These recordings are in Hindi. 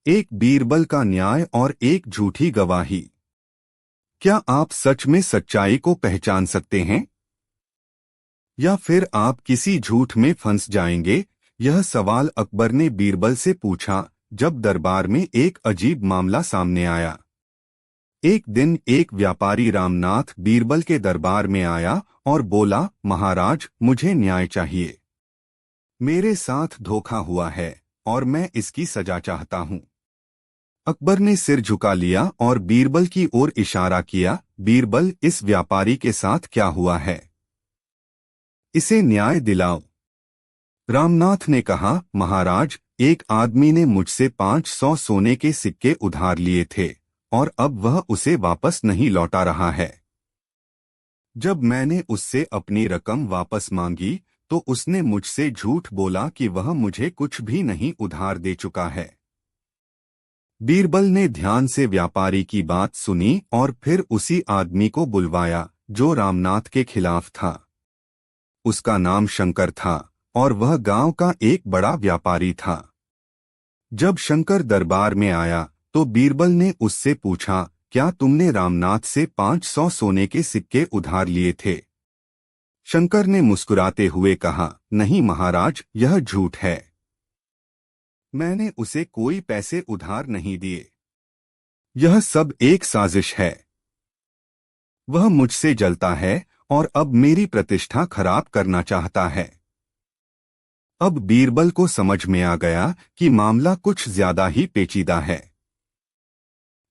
एक बीरबल का न्याय और एक झूठी गवाही। क्या आप सच में सच्चाई को पहचान सकते हैं या फिर आप किसी झूठ में फंस जाएंगे? यह सवाल अकबर ने बीरबल से पूछा जब दरबार में एक अजीब मामला सामने आया। एक दिन एक व्यापारी रामनाथ बीरबल के दरबार में आया और बोला, महाराज, मुझे न्याय चाहिए। मेरे साथ धोखा हुआ है और मैं इसकी सजा चाहता हूँ। अकबर ने सिर झुका लिया और बीरबल की ओर इशारा किया। बीरबल, इस व्यापारी के साथ क्या हुआ है? इसे न्याय दिलाओ। रामनाथ ने कहा, महाराज, एक आदमी ने मुझसे 500 सोने के सिक्के उधार लिए थे और अब वह उसे वापस नहीं लौटा रहा है। जब मैंने उससे अपनी रकम वापस मांगी तो उसने मुझसे झूठ बोला कि वह मुझे कुछ भी नहीं उधार दे चुका है। बीरबल ने ध्यान से व्यापारी की बात सुनी और फिर उसी आदमी को बुलवाया जो रामनाथ के खिलाफ था। उसका नाम शंकर था और वह गांव का एक बड़ा व्यापारी था। जब शंकर दरबार में आया तो बीरबल ने उससे पूछा, क्या तुमने रामनाथ से 500 सोने के सिक्के उधार लिए थे? शंकर ने मुस्कुराते हुए कहा, नहीं महाराज, यह झूठ है। मैंने उसे कोई पैसे उधार नहीं दिए। यह सब एक साजिश है। वह मुझसे जलता है और अब मेरी प्रतिष्ठा खराब करना चाहता है। अब बीरबल को समझ में आ गया कि मामला कुछ ज्यादा ही पेचीदा है।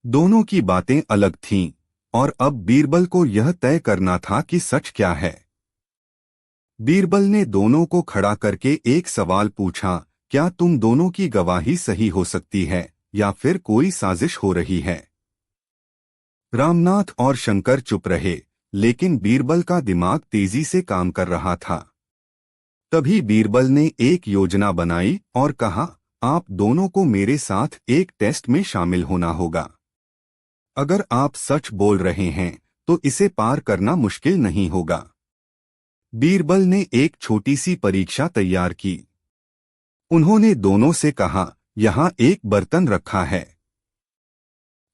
दोनों की बातें अलग थीं और अब बीरबल को यह तय करना था कि सच क्या है। बीरबल ने दोनों को खड़ा करके एक सवाल पूछा, क्या तुम दोनों की गवाही सही हो सकती है या फिर कोई साजिश हो रही है? रामनाथ और शंकर चुप रहे, लेकिन बीरबल का दिमाग तेजी से काम कर रहा था। तभी बीरबल ने एक योजना बनाई और कहा, आप दोनों को मेरे साथ एक टेस्ट में शामिल होना होगा। अगर आप सच बोल रहे हैं तो इसे पार करना मुश्किल नहीं होगा। बीरबल ने एक छोटी सी परीक्षा तैयार की। उन्होंने दोनों से कहा, यहाँ एक बर्तन रखा है।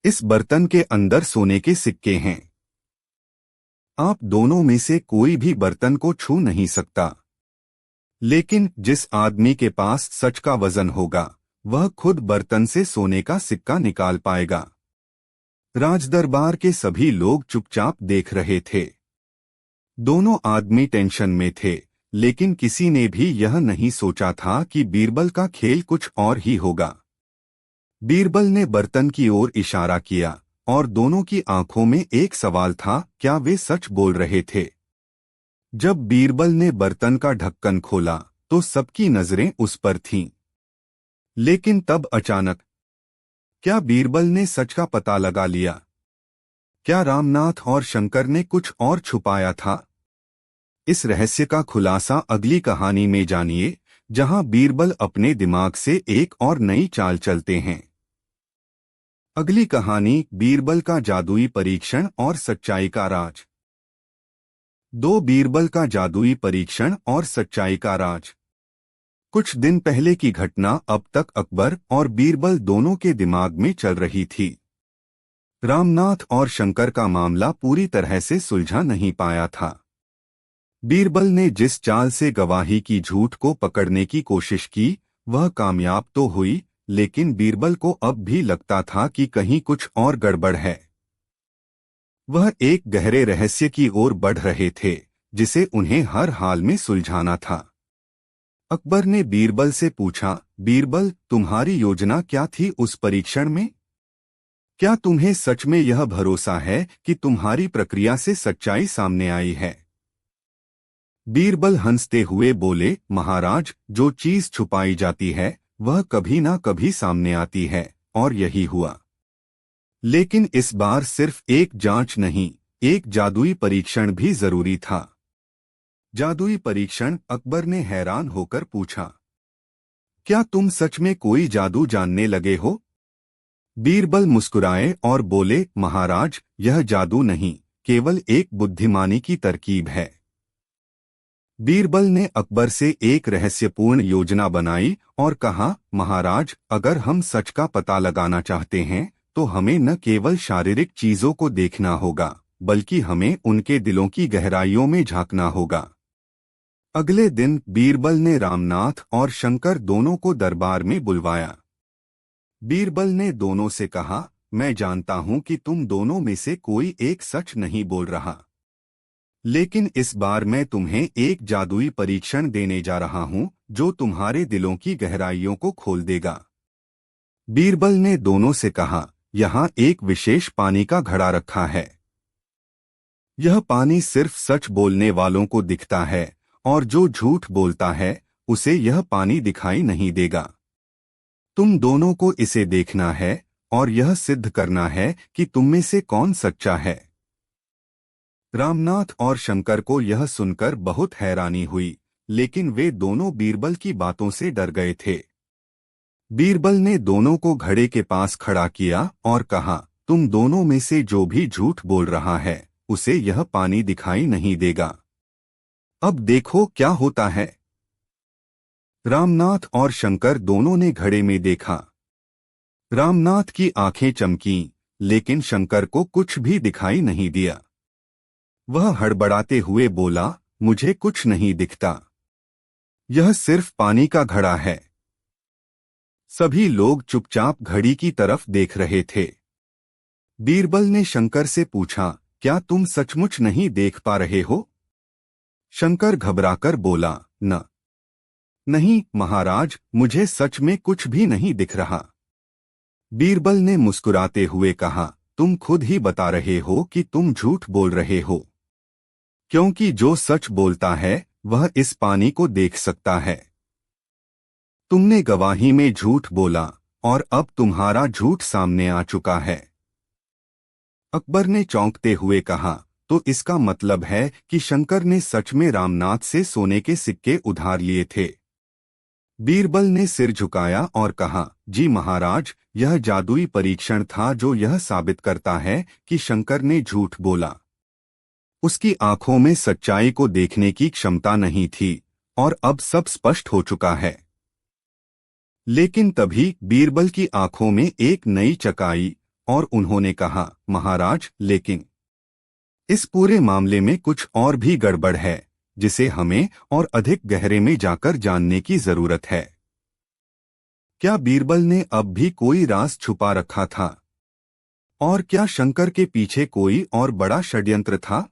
इस बर्तन के अंदर सोने के सिक्के हैं। आप दोनों में से कोई भी बर्तन को छू नहीं सकता, लेकिन जिस आदमी के पास सच का वजन होगा वह खुद बर्तन से सोने का सिक्का निकाल पाएगा। राजदरबार के सभी लोग चुपचाप देख रहे थे। दोनों आदमी टेंशन में थे, लेकिन किसी ने भी यह नहीं सोचा था कि बीरबल का खेल कुछ और ही होगा। बीरबल ने बर्तन की ओर इशारा किया और दोनों की आंखों में एक सवाल था, क्या वे सच बोल रहे थे? जब बीरबल ने बर्तन का ढक्कन खोला तो सबकी नजरें उस पर थीं। लेकिन तब अचानक, क्या बीरबल ने सच का पता लगा लिया? क्या रामनाथ और शंकर ने कुछ और छुपाया था? इस रहस्य का खुलासा अगली कहानी में जानिए, जहां बीरबल अपने दिमाग से एक और नई चाल चलते हैं। अगली कहानी, बीरबल का जादुई परीक्षण और सच्चाई का राज। बीरबल का जादुई परीक्षण और सच्चाई का राज। कुछ दिन पहले की घटना अब तक अकबर और बीरबल दोनों के दिमाग में चल रही थी। रामनाथ और शंकर का मामला पूरी तरह से सुलझा नहीं पाया था। बीरबल ने जिस चाल से गवाही की झूठ को पकड़ने की कोशिश की वह कामयाब तो हुई, लेकिन बीरबल को अब भी लगता था कि कहीं कुछ और गड़बड़ है। वह एक गहरे रहस्य की ओर बढ़ रहे थे जिसे उन्हें हर हाल में सुलझाना था। अकबर ने बीरबल से पूछा, बीरबल, तुम्हारी योजना क्या थी उस परीक्षण में? क्या तुम्हें सच में यह भरोसा है कि तुम्हारी प्रक्रिया से सच्चाई सामने आई है? बीरबल हंसते हुए बोले, महाराज, जो चीज छुपाई जाती है वह कभी ना कभी सामने आती है, और यही हुआ। लेकिन इस बार सिर्फ एक जांच नहीं, एक जादुई परीक्षण भी जरूरी था। जादुई परीक्षण? अकबर ने हैरान होकर पूछा, क्या तुम सच में कोई जादू जानने लगे हो? बीरबल मुस्कुराए और बोले, महाराज, यह जादू नहीं, केवल एक बुद्धिमानी की तरकीब है। बीरबल ने अकबर से एक रहस्यपूर्ण योजना बनाई और कहा, महाराज, अगर हम सच का पता लगाना चाहते हैं तो हमें न केवल शारीरिक चीजों को देखना होगा, बल्कि हमें उनके दिलों की गहराइयों में झांकना होगा। अगले दिन बीरबल ने रामनाथ और शंकर दोनों को दरबार में बुलवाया। बीरबल ने दोनों से कहा, मैं जानता हूं कि तुम दोनों में से कोई एक सच नहीं बोल रहा, लेकिन इस बार मैं तुम्हें एक जादुई परीक्षण देने जा रहा हूं जो तुम्हारे दिलों की गहराइयों को खोल देगा। बीरबल ने दोनों से कहा, यहाँ एक विशेष पानी का घड़ा रखा है। यह पानी सिर्फ सच बोलने वालों को दिखता है और जो झूठ बोलता है उसे यह पानी दिखाई नहीं देगा। तुम दोनों को इसे देखना है और यह सिद्ध करना है कि तुम में से कौन सच्चा है। रामनाथ और शंकर को यह सुनकर बहुत हैरानी हुई, लेकिन वे दोनों बीरबल की बातों से डर गए थे। बीरबल ने दोनों को घड़े के पास खड़ा किया और कहा, तुम दोनों में से जो भी झूठ बोल रहा है उसे यह पानी दिखाई नहीं देगा। अब देखो क्या होता है। रामनाथ और शंकर दोनों ने घड़े में देखा। रामनाथ की आंखें चमकीं, लेकिन शंकर को कुछ भी दिखाई नहीं दिया। वह हड़बड़ाते हुए बोला, मुझे कुछ नहीं दिखता, यह सिर्फ पानी का घड़ा है। सभी लोग चुपचाप घड़ी की तरफ देख रहे थे। बीरबल ने शंकर से पूछा, क्या तुम सचमुच नहीं देख पा रहे हो? शंकर घबराकर बोला, नहीं महाराज, मुझे सच में कुछ भी नहीं दिख रहा। बीरबल ने मुस्कुराते हुए कहा, तुम खुद ही बता रहे हो कि तुम झूठ बोल रहे हो, क्योंकि जो सच बोलता है वह इस पानी को देख सकता है। तुमने गवाही में झूठ बोला और अब तुम्हारा झूठ सामने आ चुका है। अकबर ने चौंकते हुए कहा, तो इसका मतलब है कि शंकर ने सच में रामनाथ से सोने के सिक्के उधार लिए थे। बीरबल ने सिर झुकाया और कहा, जी महाराज, यह जादुई परीक्षण था जो यह साबित करता है कि शंकर ने झूठ बोला। उसकी आंखों में सच्चाई को देखने की क्षमता नहीं थी और अब सब स्पष्ट हो चुका है। लेकिन तभी बीरबल की आंखों में एक नई चमक आई और उन्होंने कहा, महाराज, लेकिन इस पूरे मामले में कुछ और भी गड़बड़ है जिसे हमें और अधिक गहरे में जाकर जानने की जरूरत है। क्या बीरबल ने अब भी कोई राज छुपा रखा था? और क्या शंकर के पीछे कोई और बड़ा षड्यंत्र था?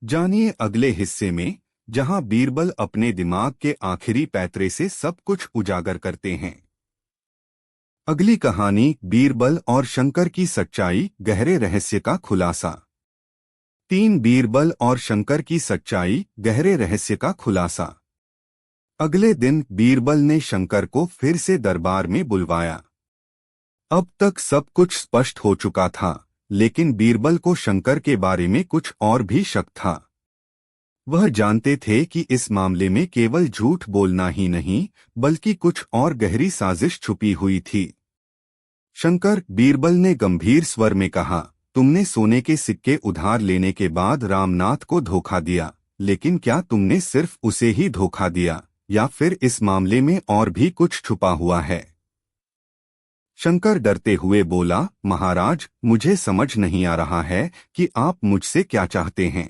जानिए अगले हिस्से में, जहां बीरबल अपने दिमाग के आखिरी पैतरे से सब कुछ उजागर करते हैं। अगली कहानी, बीरबल और शंकर की सच्चाई, गहरे रहस्य का खुलासा। 3 बीरबल और शंकर की सच्चाई, गहरे रहस्य का खुलासा। अगले दिन बीरबल ने शंकर को फिर से दरबार में बुलवाया। अब तक सब कुछ स्पष्ट हो चुका था, लेकिन बीरबल को शंकर के बारे में कुछ और भी शक था। वह जानते थे कि इस मामले में केवल झूठ बोलना ही नहीं, बल्कि कुछ और गहरी साजिश छुपी हुई थी। शंकर, बीरबल ने गंभीर स्वर में कहा, तुमने सोने के सिक्के उधार लेने के बाद रामनाथ को धोखा दिया, लेकिन क्या तुमने सिर्फ उसे ही धोखा दिया या फिर इस मामले में और भी कुछ छुपा हुआ है? शंकर डरते हुए बोला, महाराज, मुझे समझ नहीं आ रहा है कि आप मुझसे क्या चाहते हैं।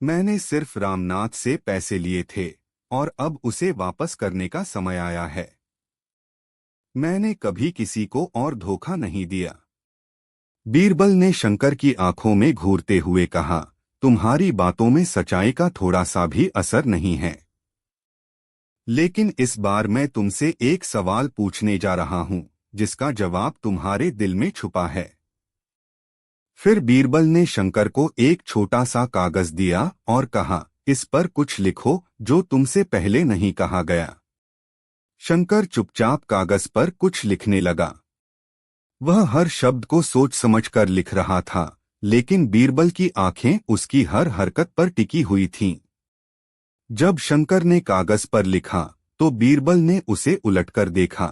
मैंने सिर्फ रामनाथ से पैसे लिए थे और अब उसे वापस करने का समय आया है। मैंने कभी किसी को और धोखा नहीं दिया। बीरबल ने शंकर की आंखों में घूरते हुए कहा, तुम्हारी बातों में सच्चाई का थोड़ा सा भी असर नहीं है। लेकिन इस बार मैं तुमसे एक सवाल पूछने जा रहा हूं, जिसका जवाब तुम्हारे दिल में छुपा है। फिर बीरबल ने शंकर को एक छोटा सा कागज दिया और कहा, इस पर कुछ लिखो जो तुमसे पहले नहीं कहा गया। शंकर चुपचाप कागज पर कुछ लिखने लगा। वह हर शब्द को सोच समझकर लिख रहा था, लेकिन बीरबल की आंखें उसकी हर हरकत पर टिकी हुई थीं। जब शंकर ने कागज पर लिखा तो बीरबल ने उसे उलटकर देखा।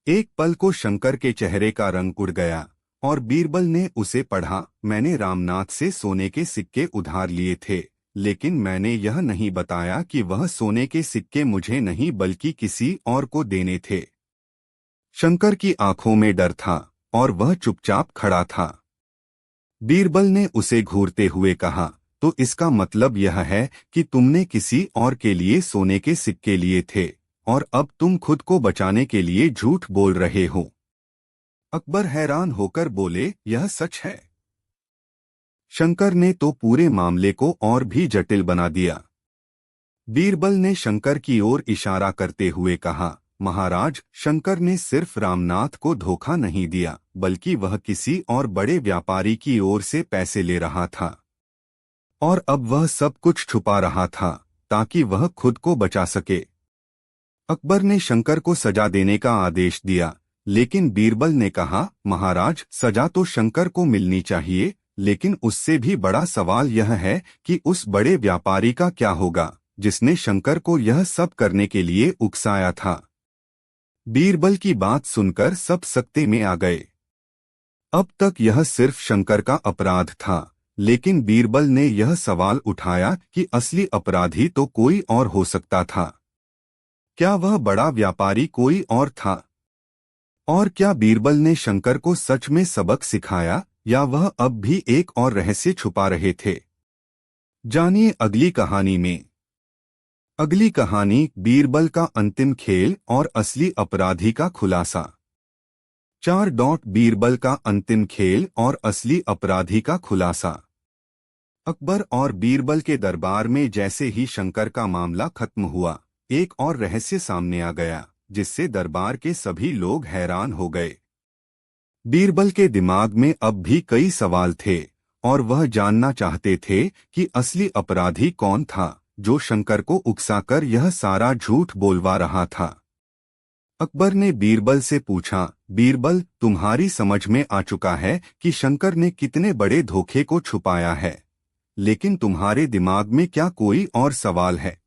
एक पल को शंकर के चेहरे का रंग उड़ गया और बीरबल ने उसे पढ़ा, मैंने रामनाथ से सोने के सिक्के उधार लिए थे, लेकिन मैंने यह नहीं बताया कि वह सोने के सिक्के मुझे नहीं बल्कि किसी और को देने थे। शंकर की आंखों में डर था और वह चुपचाप खड़ा था। बीरबल ने उसे घूरते हुए कहा, तो इसका मतलब यह है कि तुमने किसी और के लिए सोने के सिक्के लिए थे और अब तुम खुद को बचाने के लिए झूठ बोल रहे हो। अकबर हैरान होकर बोले, यह सच है। शंकर ने तो पूरे मामले को और भी जटिल बना दिया। बीरबल ने शंकर की ओर इशारा करते हुए कहा, महाराज, शंकर ने सिर्फ रामनाथ को धोखा नहीं दिया, बल्कि वह किसी और बड़े व्यापारी की ओर से पैसे ले रहा था और अब वह सब कुछ छुपा रहा था ताकि वह खुद को बचा सके। अकबर ने शंकर को सजा देने का आदेश दिया, लेकिन बीरबल ने कहा, महाराज, सजा तो शंकर को मिलनी चाहिए, लेकिन उससे भी बड़ा सवाल यह है कि उस बड़े व्यापारी का क्या होगा जिसने शंकर को यह सब करने के लिए उकसाया था। बीरबल की बात सुनकर सब सकते में आ गए। अब तक यह सिर्फ शंकर का अपराध था, लेकिन बीरबल ने यह सवाल उठाया कि असली अपराधी तो कोई और हो सकता था। क्या वह बड़ा व्यापारी कोई और था? और क्या बीरबल ने शंकर को सच में सबक सिखाया या वह अब भी एक और रहस्य छुपा रहे थे? जानिए अगली कहानी में। अगली कहानी, बीरबल का अंतिम खेल और असली अपराधी का खुलासा। 4. बीरबल का अंतिम खेल और असली अपराधी का खुलासा। अकबर और बीरबल के दरबार में जैसे ही शंकर का मामला खत्म हुआ, एक और रहस्य सामने आ गया जिससे दरबार के सभी लोग हैरान हो गए। बीरबल के दिमाग में अब भी कई सवाल थे और वह जानना चाहते थे कि असली अपराधी कौन था जो शंकर को उकसाकर यह सारा झूठ बोलवा रहा था। अकबर ने बीरबल से पूछा, बीरबल, तुम्हारी समझ में आ चुका है कि शंकर ने कितने बड़े धोखे को छुपाया है, लेकिन तुम्हारे दिमाग में क्या कोई और सवाल है?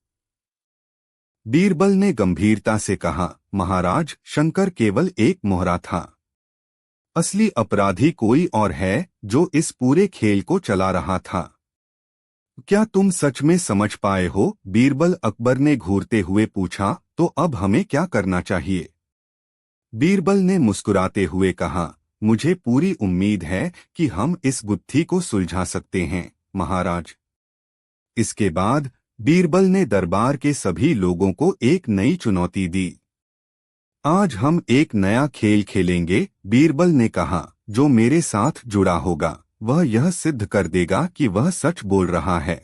बीरबल ने गंभीरता से कहा, महाराज, शंकर केवल एक मोहरा था। असली अपराधी कोई और है जो इस पूरे खेल को चला रहा था। क्या तुम सच में समझ पाए हो? बीरबल अकबर ने घूरते हुए पूछा, तो अब हमें क्या करना चाहिए? बीरबल ने मुस्कुराते हुए कहा, मुझे पूरी उम्मीद है कि हम इस गुत्थी को सुलझा सकते हैं, महाराज। इसके बाद बीरबल ने दरबार के सभी लोगों को एक नई चुनौती दी। आज हम एक नया खेल खेलेंगे, बीरबल ने कहा, जो मेरे साथ जुड़ा होगा वह यह सिद्ध कर देगा कि वह सच बोल रहा है।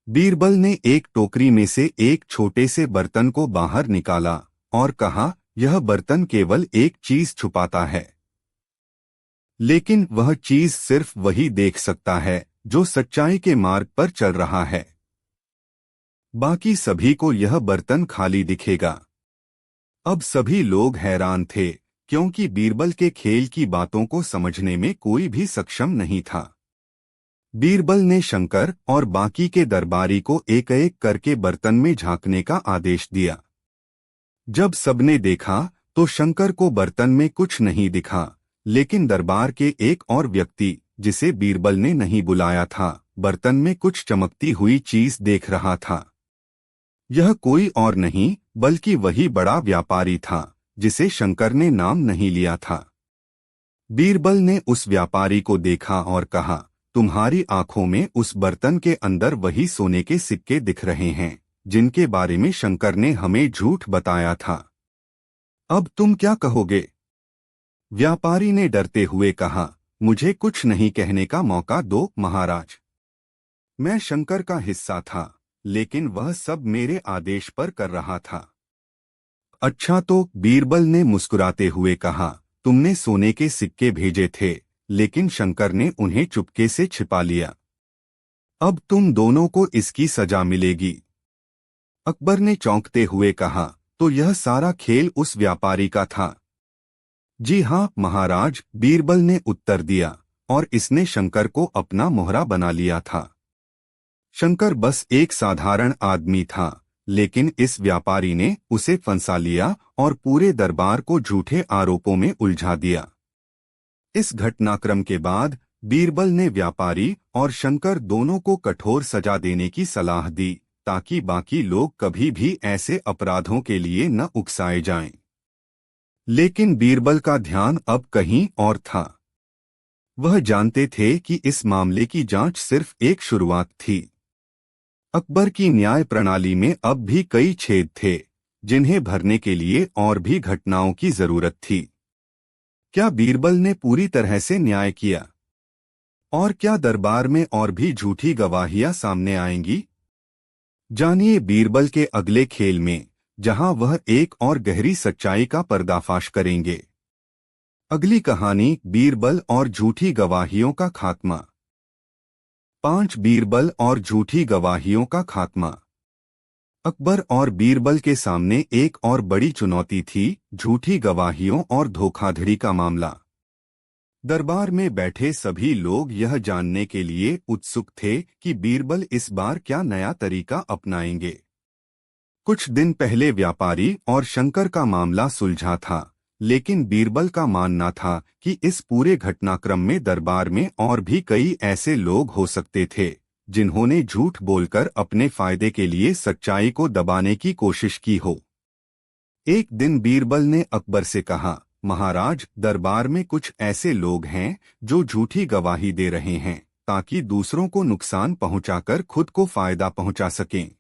बीरबल ने एक टोकरी में से एक छोटे से बर्तन को बाहर निकाला और कहा, यह बर्तन केवल एक चीज छुपाता है, लेकिन वह चीज सिर्फ वही देख सकता है जो सच्चाई के मार्ग पर चल रहा है। बाकी सभी को यह बर्तन खाली दिखेगा। अब सभी लोग हैरान थे क्योंकि बीरबल के खेल की बातों को समझने में कोई भी सक्षम नहीं था। बीरबल ने शंकर और बाकी के दरबारी को एक एक करके बर्तन में झांकने का आदेश दिया। जब सबने देखा तो शंकर को बर्तन में कुछ नहीं दिखा, लेकिन दरबार के एक और व्यक्ति, जिसे बीरबल ने नहीं बुलाया था, बर्तन में कुछ चमकती हुई चीज देख रहा था। यह कोई और नहीं बल्कि वही बड़ा व्यापारी था जिसे शंकर ने नाम नहीं लिया था। बीरबल ने उस व्यापारी को देखा और कहा, तुम्हारी आंखों में उस बर्तन के अंदर वही सोने के सिक्के दिख रहे हैं जिनके बारे में शंकर ने हमें झूठ बताया था। अब तुम क्या कहोगे? व्यापारी ने डरते हुए कहा, मुझे कुछ नहीं कहने का मौका दो, महाराज। मैं शंकर का हिस्सा था, लेकिन वह सब मेरे आदेश पर कर रहा था। अच्छा तो, बीरबल ने मुस्कुराते हुए कहा, तुमने सोने के सिक्के भेजे थे, लेकिन शंकर ने उन्हें चुपके से छिपा लिया। अब तुम दोनों को इसकी सजा मिलेगी। अकबर ने चौंकते हुए कहा, तो यह सारा खेल उस व्यापारी का था? जी हाँ, महाराज, बीरबल ने उत्तर दिया, और इसने शंकर को अपना मोहरा बना लिया था। शंकर बस एक साधारण आदमी था, लेकिन इस व्यापारी ने उसे फंसा लिया और पूरे दरबार को झूठे आरोपों में उलझा दिया। इस घटनाक्रम के बाद बीरबल ने व्यापारी और शंकर दोनों को कठोर सजा देने की सलाह दी ताकि बाकी लोग कभी भी ऐसे अपराधों के लिए न उकसाए जाएं। लेकिन बीरबल का ध्यान अब कहीं और था। वह जानते थे कि इस मामले की जांच सिर्फ एक शुरुआत थी। अकबर की न्याय प्रणाली में अब भी कई छेद थे जिन्हें भरने के लिए और भी घटनाओं की जरूरत थी। क्या बीरबल ने पूरी तरह से न्याय किया? और क्या दरबार में और भी झूठी गवाहियां सामने आएंगी? जानिए बीरबल के अगले खेल में, जहां वह एक और गहरी सच्चाई का पर्दाफाश करेंगे। अगली कहानी, बीरबल और झूठी गवाहियों का खात्मा। 5 बीरबल और झूठी गवाहियों का खात्मा। अकबर और बीरबल के सामने एक और बड़ी चुनौती थी, झूठी गवाहियों और धोखाधड़ी का मामला। दरबार में बैठे सभी लोग यह जानने के लिए उत्सुक थे कि बीरबल इस बार क्या नया तरीका अपनाएंगे। कुछ दिन पहले व्यापारी और शंकर का मामला सुलझा था, लेकिन बीरबल का मानना था कि इस पूरे घटनाक्रम में दरबार में और भी कई ऐसे लोग हो सकते थे जिन्होंने झूठ बोलकर अपने फायदे के लिए सच्चाई को दबाने की कोशिश की हो। एक दिन बीरबल ने अकबर से कहा, महाराज, दरबार में कुछ ऐसे लोग हैं जो झूठी गवाही दे रहे हैं ताकि दूसरों को नुकसान पहुंचाकर खुद को फायदा पहुंचा सकें।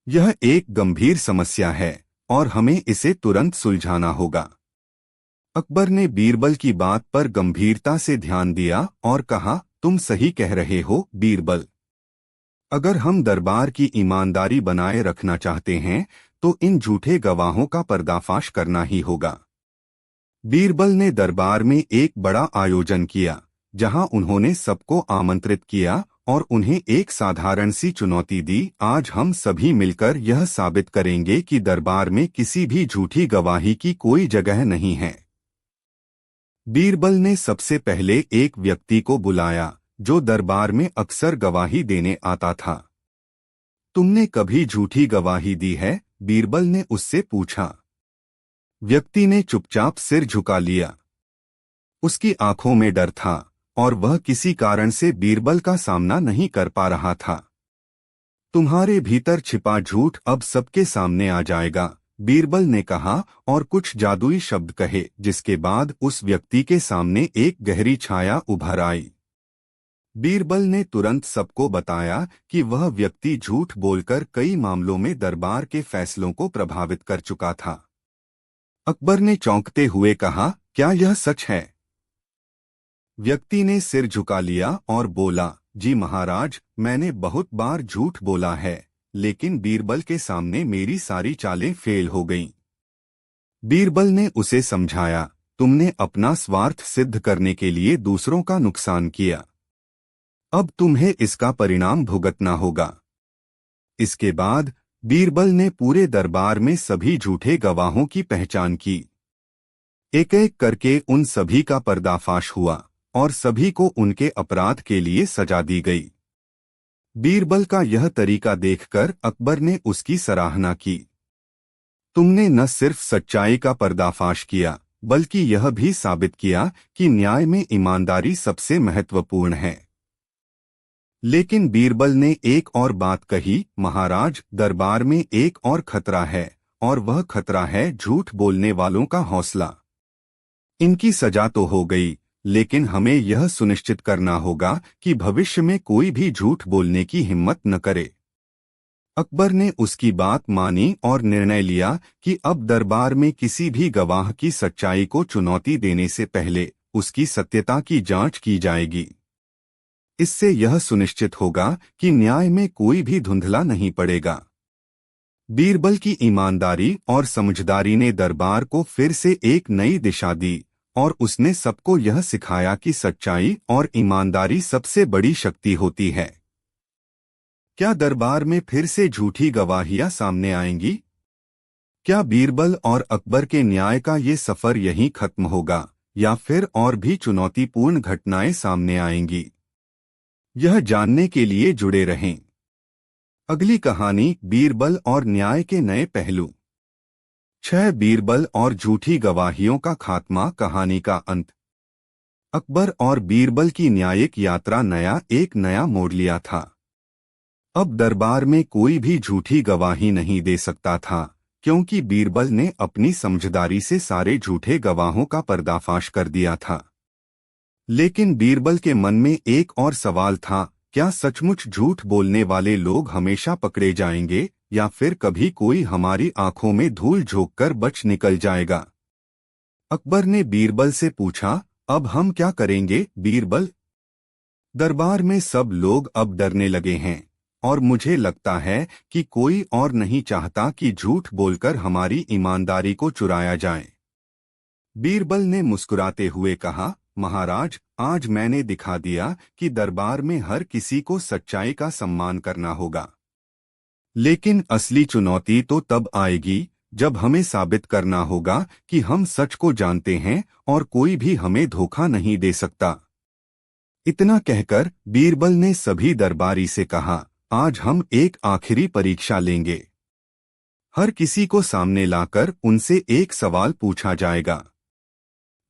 यह एक गंभीर समस्या है और हमें इसे तुरंत सुलझाना होगा। अकबर ने बीरबल की बात पर गंभीरता से ध्यान दिया और कहा, तुम सही कह रहे हो बीरबल। अगर हम दरबार की ईमानदारी बनाए रखना चाहते हैं तो इन झूठे गवाहों का पर्दाफाश करना ही होगा। बीरबल ने दरबार में एक बड़ा आयोजन किया जहां उन्होंने सबको आमंत्रित किया और उन्हें एक साधारण सी चुनौती दी, आज हम सभी मिलकर यह साबित करेंगे कि दरबार में किसी भी झूठी गवाही की कोई जगह नहीं है। बीरबल ने सबसे पहले एक व्यक्ति को बुलाया जो दरबार में अक्सर गवाही देने आता था। तुमने कभी झूठी गवाही दी है? बीरबल ने उससे पूछा। व्यक्ति ने चुपचाप सिर झुका लिया। उसकी आंखों में डर था और वह किसी कारण से बीरबल का सामना नहीं कर पा रहा था। तुम्हारे भीतर छिपा झूठ अब सबके सामने आ जाएगा, बीरबल ने कहा और कुछ जादुई शब्द कहे, जिसके बाद उस व्यक्ति के सामने एक गहरी छाया उभर आई। बीरबल ने तुरंत सबको बताया कि वह व्यक्ति झूठ बोलकर कई मामलों में दरबार के फैसलों को प्रभावित कर चुका था। अकबर ने चौंकते हुए कहा, क्या यह सच है? व्यक्ति ने सिर झुका लिया और बोला, जी महाराज, मैंने बहुत बार झूठ बोला है, लेकिन बीरबल के सामने मेरी सारी चालें फेल हो गईं। बीरबल ने उसे समझाया, तुमने अपना स्वार्थ सिद्ध करने के लिए दूसरों का नुकसान किया। अब तुम्हें इसका परिणाम भुगतना होगा। इसके बाद बीरबल ने पूरे दरबार में सभी झूठे गवाहों की पहचान की। एक एक करके उन सभी का पर्दाफाश हुआ और सभी को उनके अपराध के लिए सजा दी गई। बीरबल का यह तरीका देखकर अकबर ने उसकी सराहना की। तुमने न सिर्फ सच्चाई का पर्दाफाश किया, बल्कि यह भी साबित किया कि न्याय में ईमानदारी सबसे महत्वपूर्ण है। लेकिन बीरबल ने एक और बात कही, महाराज, दरबार में एक और खतरा है और वह खतरा है झूठ बोलने वालों का हौसला। इनकी सजा तो हो गई, लेकिन हमें यह सुनिश्चित करना होगा कि भविष्य में कोई भी झूठ बोलने की हिम्मत न करे। अकबर ने उसकी बात मानी और निर्णय लिया कि अब दरबार में किसी भी गवाह की सच्चाई को चुनौती देने से पहले उसकी सत्यता की जांच की जाएगी। इससे यह सुनिश्चित होगा कि न्याय में कोई भी धुंधला नहीं पड़ेगा। बीरबल की ईमानदारी और समझदारी ने दरबार को फिर से एक नई दिशा दी और उसने सबको यह सिखाया कि सच्चाई और ईमानदारी सबसे बड़ी शक्ति होती है। क्या दरबार में फिर से झूठी गवाहियां सामने आएंगी? क्या बीरबल और अकबर के न्याय का ये सफर यहीं खत्म होगा या फिर और भी चुनौतीपूर्ण घटनाएं सामने आएंगी? यह जानने के लिए जुड़े रहें। अगली कहानी, बीरबल और न्याय के नए पहलू। 6 बीरबल और झूठी गवाहियों का खात्मा, कहानी का अंत। अकबर और बीरबल की न्यायिक यात्रा एक नया मोड़ लिया था। अब दरबार में कोई भी झूठी गवाही नहीं दे सकता था, क्योंकि बीरबल ने अपनी समझदारी से सारे झूठे गवाहों का पर्दाफाश कर दिया था। लेकिन बीरबल के मन में एक और सवाल था, क्या सचमुच झूठ बोलने वाले लोग हमेशा पकड़े जाएंगे, या फिर कभी कोई हमारी आंखों में धूल झोंककर बच निकल जाएगा। अकबर ने बीरबल से पूछा, अब हम क्या करेंगे बीरबल? दरबार में सब लोग अब डरने लगे हैं, और मुझे लगता है कि कोई और नहीं चाहता कि झूठ बोलकर हमारी ईमानदारी को चुराया जाए। बीरबल ने मुस्कुराते हुए कहा, महाराज, आज मैंने दिखा दिया कि दरबार में हर किसी को सच्चाई का सम्मान करना होगा। लेकिन असली चुनौती तो तब आएगी जब हमें साबित करना होगा कि हम सच को जानते हैं और कोई भी हमें धोखा नहीं दे सकता। इतना कहकर बीरबल ने सभी दरबारी से कहा, आज हम एक आखिरी परीक्षा लेंगे। हर किसी को सामने लाकर उनसे एक सवाल पूछा जाएगा।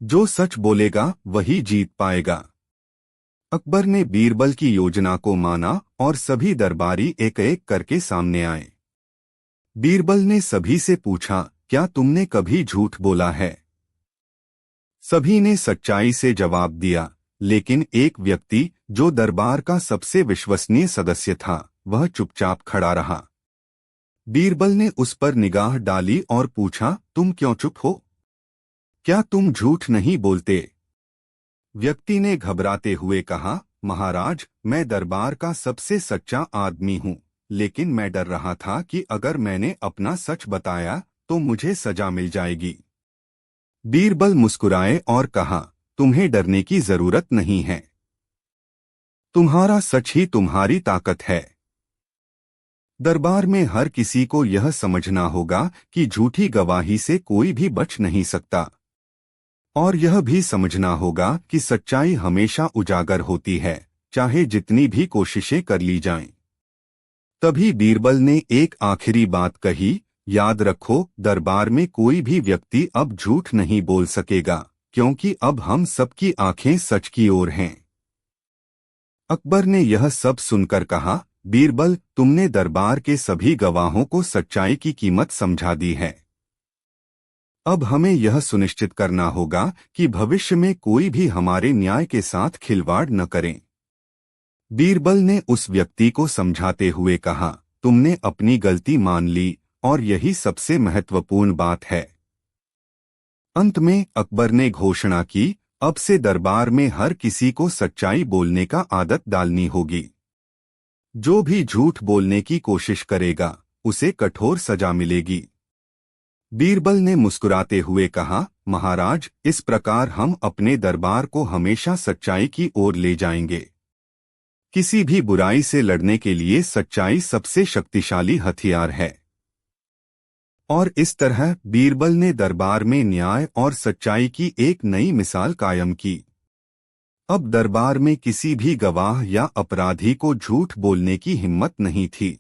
जो सच बोलेगा वही जीत पाएगा। अकबर ने बीरबल की योजना को माना और सभी दरबारी एक एक करके सामने आए। बीरबल ने सभी से पूछा, क्या तुमने कभी झूठ बोला है? सभी ने सच्चाई से जवाब दिया, लेकिन एक व्यक्ति जो दरबार का सबसे विश्वसनीय सदस्य था, वह चुपचाप खड़ा रहा। बीरबल ने उस पर निगाह डाली और पूछा, तुम क्यों चुप हो? क्या तुम झूठ नहीं बोलते? व्यक्ति ने घबराते हुए कहा, महाराज, मैं दरबार का सबसे सच्चा आदमी हूँ, लेकिन मैं डर रहा था कि अगर मैंने अपना सच बताया तो मुझे सजा मिल जाएगी। बीरबल मुस्कुराए और कहा, तुम्हें डरने की जरूरत नहीं है। तुम्हारा सच ही तुम्हारी ताकत है। दरबार में हर किसी को यह समझना होगा कि झूठी गवाही से कोई भी बच नहीं सकता, और यह भी समझना होगा कि सच्चाई हमेशा उजागर होती है, चाहे जितनी भी कोशिशें कर ली जाएं। तभी बीरबल ने एक आखिरी बात कही, याद रखो, दरबार में कोई भी व्यक्ति अब झूठ नहीं बोल सकेगा, क्योंकि अब हम सबकी आंखें सच की ओर हैं। अकबर ने यह सब सुनकर कहा, बीरबल, तुमने दरबार के सभी गवाहों को सच्चाई की कीमत समझा दी है। अब हमें यह सुनिश्चित करना होगा कि भविष्य में कोई भी हमारे न्याय के साथ खिलवाड़ न करें। बीरबल ने उस व्यक्ति को समझाते हुए कहा, तुमने अपनी गलती मान ली, और यही सबसे महत्वपूर्ण बात है। अंत में अकबर ने घोषणा की, अब से दरबार में हर किसी को सच्चाई बोलने का आदत डालनी होगी। जो भी झूठ बोलने की कोशिश करेगा, उसे कठोर सजा मिलेगी। बीरबल ने मुस्कुराते हुए कहा, महाराज, इस प्रकार हम अपने दरबार को हमेशा सच्चाई की ओर ले जाएंगे। किसी भी बुराई से लड़ने के लिए सच्चाई सबसे शक्तिशाली हथियार है। और इस तरह बीरबल ने दरबार में न्याय और सच्चाई की एक नई मिसाल कायम की। अब दरबार में किसी भी गवाह या अपराधी को झूठ बोलने की हिम्मत नहीं थी।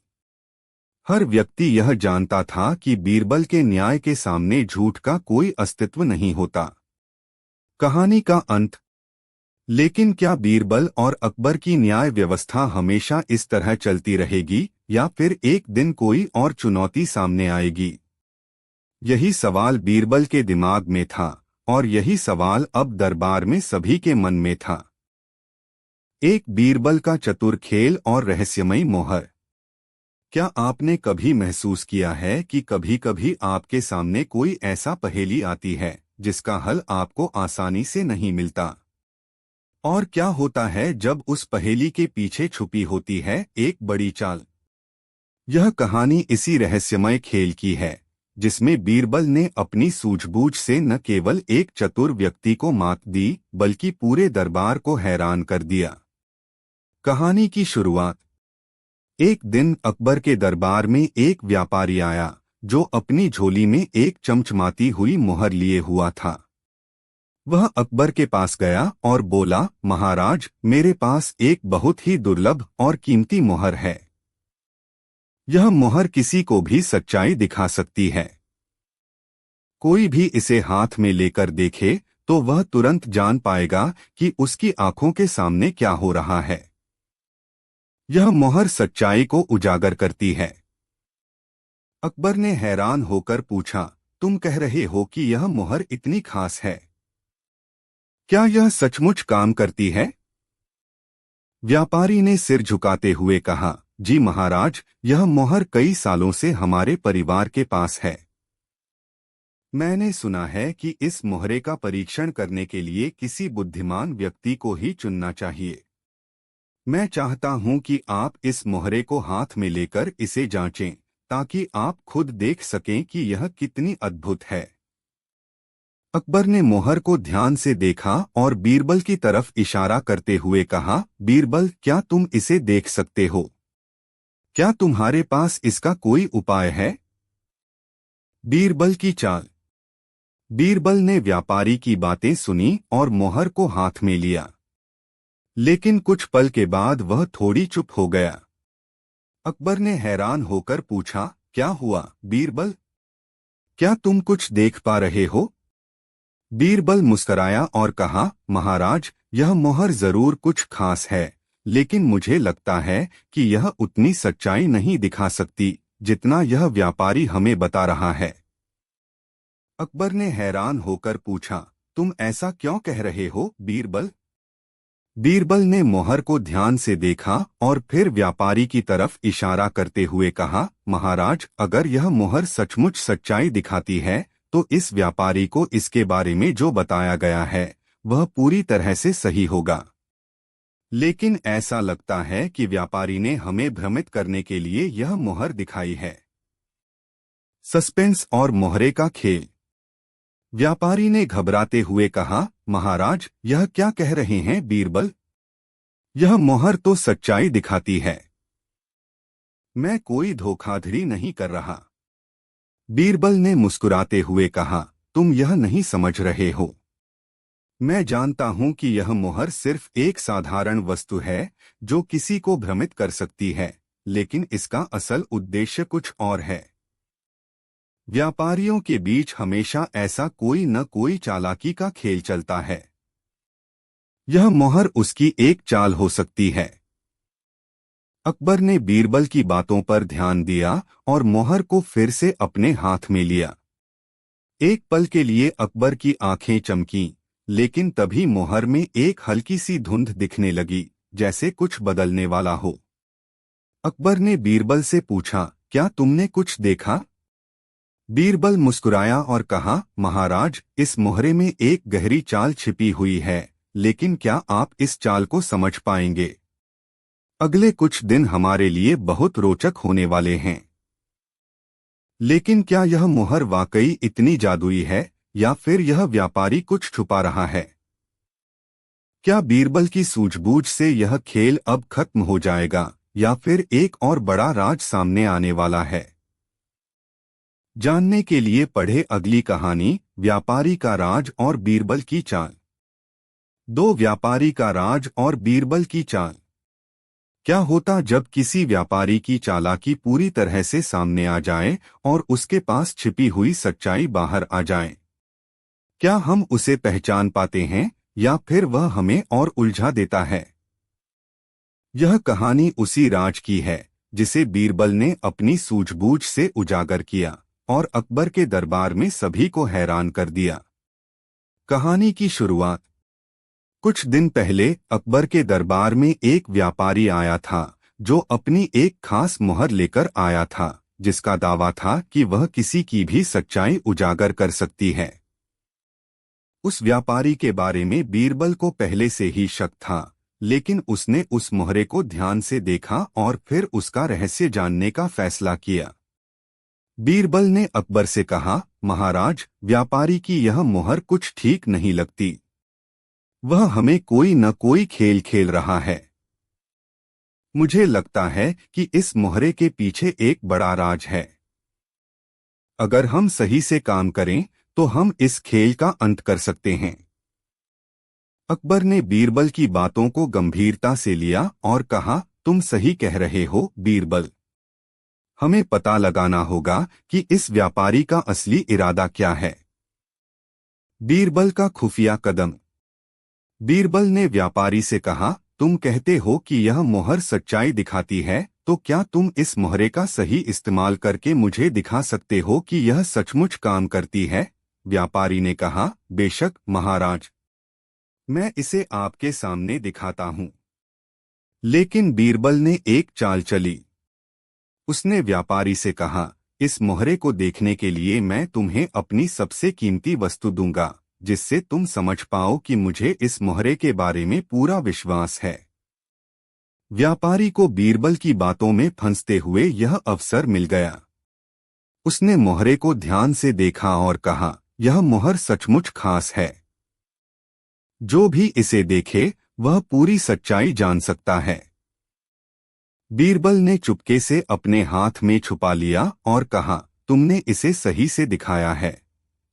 हर व्यक्ति यह जानता था कि बीरबल के न्याय के सामने झूठ का कोई अस्तित्व नहीं होता। कहानी का अंत। लेकिन क्या बीरबल और अकबर की न्याय व्यवस्था हमेशा इस तरह चलती रहेगी, या फिर एक दिन कोई और चुनौती सामने आएगी? यही सवाल बीरबल के दिमाग में था, और यही सवाल अब दरबार में सभी के मन में था। एक बीरबल का चतुर खेल और रहस्यमयी मोहर। क्या आपने कभी महसूस किया है कि कभी-कभी आपके सामने कोई ऐसा पहेली आती है जिसका हल आपको आसानी से नहीं मिलता? और क्या होता है जब उस पहेली के पीछे छुपी होती है एक बड़ी चाल? यह कहानी इसी रहस्यमय खेल की है, जिसमें बीरबल ने अपनी सूझबूझ से न केवल एक चतुर व्यक्ति को मात दी, बल्कि पूरे दरबार को हैरान कर दिया। कहानी की शुरुआत। एक दिन अकबर के दरबार में एक व्यापारी आया, जो अपनी झोली में एक चमचमाती हुई मुहर लिए हुआ था। वह अकबर के पास गया और बोला, महाराज, मेरे पास एक बहुत ही दुर्लभ और कीमती मुहर है। यह मुहर किसी को भी सच्चाई दिखा सकती है। कोई भी इसे हाथ में लेकर देखे तो वह तुरंत जान पाएगा कि उसकी आंखों के सामने क्या हो रहा है। यह मोहर सच्चाई को उजागर करती है। अकबर ने हैरान होकर पूछा, तुम कह रहे हो कि यह मोहर इतनी खास है? क्या यह सचमुच काम करती है? व्यापारी ने सिर झुकाते हुए कहा, जी महाराज, यह मोहर कई सालों से हमारे परिवार के पास है। मैंने सुना है कि इस मोहरे का परीक्षण करने के लिए किसी बुद्धिमान व्यक्ति को ही चुनना चाहिए। मैं चाहता हूं कि आप इस मोहरे को हाथ में लेकर इसे जांचें, ताकि आप खुद देख सकें कि यह कितनी अद्भुत है। अकबर ने मोहर को ध्यान से देखा और बीरबल की तरफ इशारा करते हुए कहा, बीरबल, क्या तुम इसे देख सकते हो? क्या तुम्हारे पास इसका कोई उपाय है? बीरबल की चाल। बीरबल ने व्यापारी की बातें सुनी और मोहर को हाथ में लिया, लेकिन कुछ पल के बाद वह थोड़ी चुप हो गया। अकबर ने हैरान होकर पूछा, क्या हुआ बीरबल? क्या तुम कुछ देख पा रहे हो? बीरबल मुस्कराया और कहा, महाराज, यह मोहर जरूर कुछ खास है, लेकिन मुझे लगता है कि यह उतनी सच्चाई नहीं दिखा सकती जितना यह व्यापारी हमें बता रहा है। अकबर ने हैरान होकर पूछा, तुम ऐसा क्यों कह रहे हो बीरबल? बीरबल ने मोहर को ध्यान से देखा और फिर व्यापारी की तरफ इशारा करते हुए कहा, महाराज, अगर यह मोहर सचमुच सच्चाई दिखाती है तो इस व्यापारी को इसके बारे में जो बताया गया है वह पूरी तरह से सही होगा। लेकिन ऐसा लगता है कि व्यापारी ने हमें भ्रमित करने के लिए यह मोहर दिखाई है। सस्पेंस और मोहरे का खेल। व्यापारी ने घबराते हुए कहा, महाराज, यह क्या कह रहे हैं बीरबल? यह मोहर तो सच्चाई दिखाती है। मैं कोई धोखाधड़ी नहीं कर रहा। बीरबल ने मुस्कुराते हुए कहा, तुम यह नहीं समझ रहे हो। मैं जानता हूं कि यह मोहर सिर्फ एक साधारण वस्तु है जो किसी को भ्रमित कर सकती है, लेकिन इसका असल उद्देश्य कुछ और है। व्यापारियों के बीच हमेशा ऐसा कोई न कोई चालाकी का खेल चलता है। यह मोहर उसकी एक चाल हो सकती है। अकबर ने बीरबल की बातों पर ध्यान दिया और मोहर को फिर से अपने हाथ में लिया। एक पल के लिए अकबर की आंखें चमकीं, लेकिन तभी मोहर में एक हल्की सी धुंध दिखने लगी, जैसे कुछ बदलने वाला हो। अकबर ने बीरबल से पूछा, क्या तुमने कुछ देखा? बीरबल मुस्कुराया और कहा, महाराज, इस मोहरे में एक गहरी चाल छिपी हुई है, लेकिन क्या आप इस चाल को समझ पाएंगे? अगले कुछ दिन हमारे लिए बहुत रोचक होने वाले हैं। लेकिन क्या यह मोहर वाकई इतनी जादुई है, या फिर यह व्यापारी कुछ छुपा रहा है? क्या बीरबल की सूझबूझ से यह खेल अब खत्म हो जाएगा, या फिर एक और बड़ा राज सामने आने वाला है? जानने के लिए पढ़े अगली कहानी, व्यापारी का राज और बीरबल की चाल। दो व्यापारी का राज और बीरबल की चाल। क्या होता जब किसी व्यापारी की चालाकी पूरी तरह से सामने आ जाए और उसके पास छिपी हुई सच्चाई बाहर आ जाए? क्या हम उसे पहचान पाते हैं, या फिर वह हमें और उलझा देता है? यह कहानी उसी राज की है जिसे बीरबल ने अपनी सूझबूझ से उजागर किया और अकबर के दरबार में सभी को हैरान कर दिया। कहानी की शुरुआत। कुछ दिन पहले अकबर के दरबार में एक व्यापारी आया था जो अपनी एक खास मोहर लेकर आया था, जिसका दावा था कि वह किसी की भी सच्चाई उजागर कर सकती है। उस व्यापारी के बारे में बीरबल को पहले से ही शक था, लेकिन उसने उस मोहरे को ध्यान से देखा और फिर उसका रहस्य जानने का फैसला किया। बीरबल ने अकबर से कहा, महाराज, व्यापारी की यह मोहर कुछ ठीक नहीं लगती। वह हमें कोई न कोई खेल खेल रहा है। मुझे लगता है कि इस मोहरे के पीछे एक बड़ा राज है। अगर हम सही से काम करें तो हम इस खेल का अंत कर सकते हैं। अकबर ने बीरबल की बातों को गंभीरता से लिया और कहा, तुम सही कह रहे हो बीरबल। हमें पता लगाना होगा कि इस व्यापारी का असली इरादा क्या है। बीरबल का खुफिया कदम। बीरबल ने व्यापारी से कहा, तुम कहते हो कि यह मोहर सच्चाई दिखाती है, तो क्या तुम इस मोहरे का सही इस्तेमाल करके मुझे दिखा सकते हो कि यह सचमुच काम करती है? व्यापारी ने कहा, बेशक महाराज, मैं इसे आपके सामने दिखाता हूँ। लेकिन बीरबल ने एक चाल चली। उसने व्यापारी से कहा, इस मोहरे को देखने के लिए मैं तुम्हें अपनी सबसे कीमती वस्तु दूंगा, जिससे तुम समझ पाओ कि मुझे इस मोहरे के बारे में पूरा विश्वास है। व्यापारी को बीरबल की बातों में फंसते हुए यह अवसर मिल गया। उसने मोहरे को ध्यान से देखा और कहा, यह मोहर सचमुच खास है। जो भी इसे देखे वह पूरी सच्चाई जान सकता है। बीरबल ने चुपके से अपने हाथ में छुपा लिया और कहा, तुमने इसे सही से दिखाया है,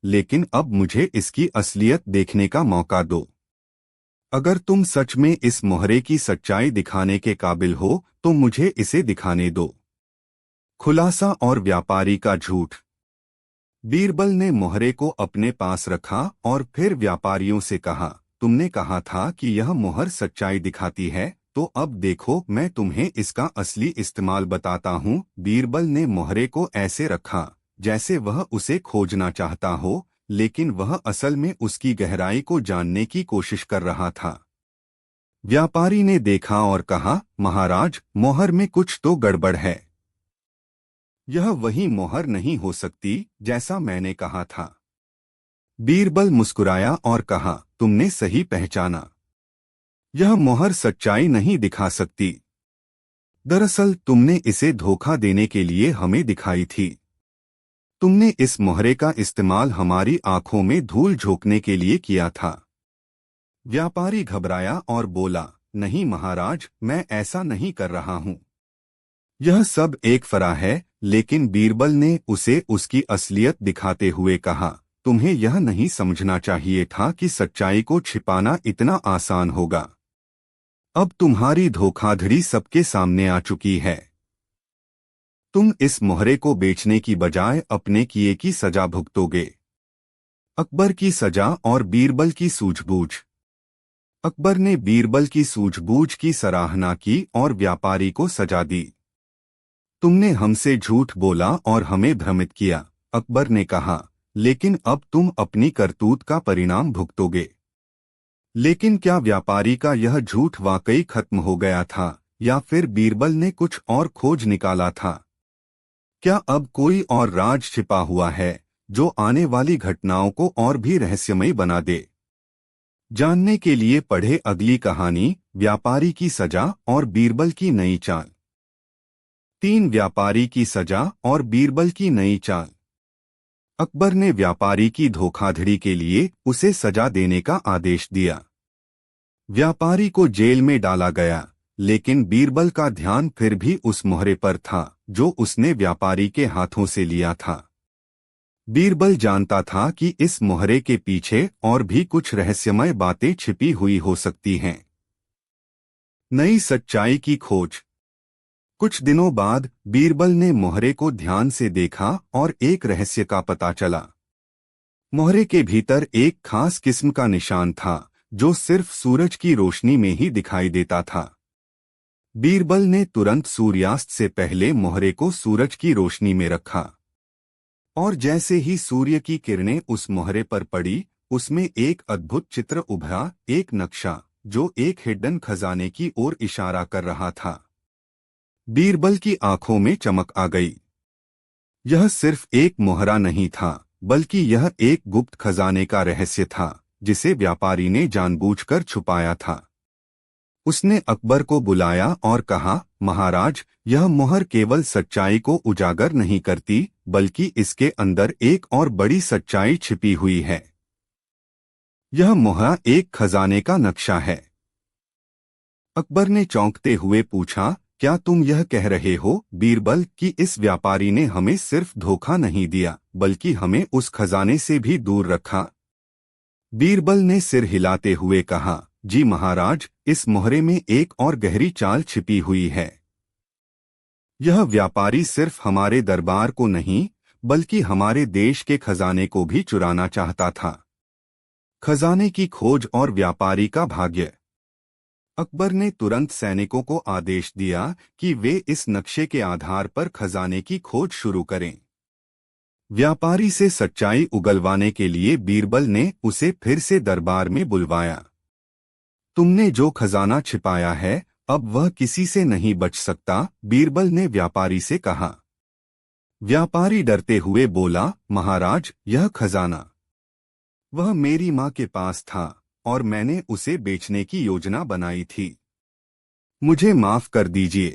लेकिन अब मुझे इसकी असलियत देखने का मौका दो। अगर तुम सच में इस मोहरे की सच्चाई दिखाने के काबिल हो तो मुझे इसे दिखाने दो। खुलासा और व्यापारी का झूठ। बीरबल ने मोहरे को अपने पास रखा और फिर व्यापारियों से कहा, तुमने कहा था कि यह मोहर सच्चाई दिखाती है, तो अब देखो मैं तुम्हें इसका असली इस्तेमाल बताता हूँ। बीरबल ने मोहरे को ऐसे रखा जैसे वह उसे खोजना चाहता हो, लेकिन वह असल में उसकी गहराई को जानने की कोशिश कर रहा था। व्यापारी ने देखा और कहा, महाराज, मोहर में कुछ तो गड़बड़ है। यह वही मोहर नहीं हो सकती जैसा मैंने कहा था। बीरबल मुस्कुराया और कहा, तुमने सही पहचाना। यह मोहर सच्चाई नहीं दिखा सकती। दरअसल तुमने इसे धोखा देने के लिए हमें दिखाई थी। तुमने इस मोहरे का इस्तेमाल हमारी आंखों में धूल झोंकने के लिए किया था। व्यापारी घबराया और बोला, नहीं महाराज, मैं ऐसा नहीं कर रहा हूँ। यह सब एक फरा है। लेकिन बीरबल ने उसे उसकी असलियत दिखाते हुए कहा, तुम्हें यह नहीं समझना चाहिए था कि सच्चाई को छिपाना इतना आसान होगा। अब तुम्हारी धोखाधड़ी सबके सामने आ चुकी है। तुम इस मोहरे को बेचने की बजाय अपने किए की सजा भुगतोगे। अकबर की सजा और बीरबल की सूझबूझ। अकबर ने बीरबल की सूझबूझ की सराहना की और व्यापारी को सजा दी। तुमने हमसे झूठ बोला और हमें भ्रमित किया, अकबर ने कहा, लेकिन अब तुम अपनी करतूत का परिणाम भुगतोगे। लेकिन क्या व्यापारी का यह झूठ वाकई खत्म हो गया था, या फिर बीरबल ने कुछ और खोज निकाला था? क्या अब कोई और राज छिपा हुआ है जो आने वाली घटनाओं को और भी रहस्यमयी बना दे? जानने के लिए पढ़े अगली कहानी, व्यापारी की सजा और बीरबल की नई चाल। 3 व्यापारी की सजा और बीरबल की नई चाल। अकबर ने व्यापारी की धोखाधड़ी के लिए उसे सजा देने का आदेश दिया। व्यापारी को जेल में डाला गया, लेकिन बीरबल का ध्यान फिर भी उस मोहरे पर था जो उसने व्यापारी के हाथों से लिया था। बीरबल जानता था कि इस मोहरे के पीछे और भी कुछ रहस्यमय बातें छिपी हुई हो सकती हैं। नई सच्चाई की खोज। कुछ दिनों बाद बीरबल ने मोहरे को ध्यान से देखा और एक रहस्य का पता चला। मोहरे के भीतर एक खास किस्म का निशान था जो सिर्फ सूरज की रोशनी में ही दिखाई देता था। बीरबल ने तुरंत सूर्यास्त से पहले मोहरे को सूरज की रोशनी में रखा, और जैसे ही सूर्य की किरणें उस मोहरे पर पड़ी, उसमें एक अद्भुत चित्र उभरा, एक नक्शा जो एक हिडन खजाने की ओर इशारा कर रहा था। बीरबल की आंखों में चमक आ गई। यह सिर्फ एक मोहरा नहीं था, बल्कि यह एक गुप्त खजाने का रहस्य था जिसे व्यापारी ने जानबूझकर छुपाया था। उसने अकबर को बुलाया और कहा, महाराज, यह मोहर केवल सच्चाई को उजागर नहीं करती, बल्कि इसके अंदर एक और बड़ी सच्चाई छिपी हुई है। यह मोहरा एक खजाने का नक्शा है। अकबर ने चौंकते हुए पूछा, क्या तुम यह कह रहे हो बीरबल कि इस व्यापारी ने हमें सिर्फ धोखा नहीं दिया, बल्कि हमें उस खजाने से भी दूर रखा? बीरबल ने सिर हिलाते हुए कहा, जी महाराज, इस मोहरे में एक और गहरी चाल छिपी हुई है। यह व्यापारी सिर्फ हमारे दरबार को नहीं, बल्कि हमारे देश के खजाने को भी चुराना चाहता था। खजाने की खोज और व्यापारी का भाग्य। अकबर ने तुरंत सैनिकों को आदेश दिया कि वे इस नक्शे के आधार पर खजाने की खोज शुरू करें। व्यापारी से सच्चाई उगलवाने के लिए बीरबल ने उसे फिर से दरबार में बुलवाया। तुमने जो खजाना छिपाया है, अब वह किसी से नहीं बच सकता, बीरबल ने व्यापारी से कहा। व्यापारी डरते हुए बोला, महाराज, यह खजाना वह मेरी माँ के पास था और मैंने उसे बेचने की योजना बनाई थी। मुझे माफ कर दीजिए।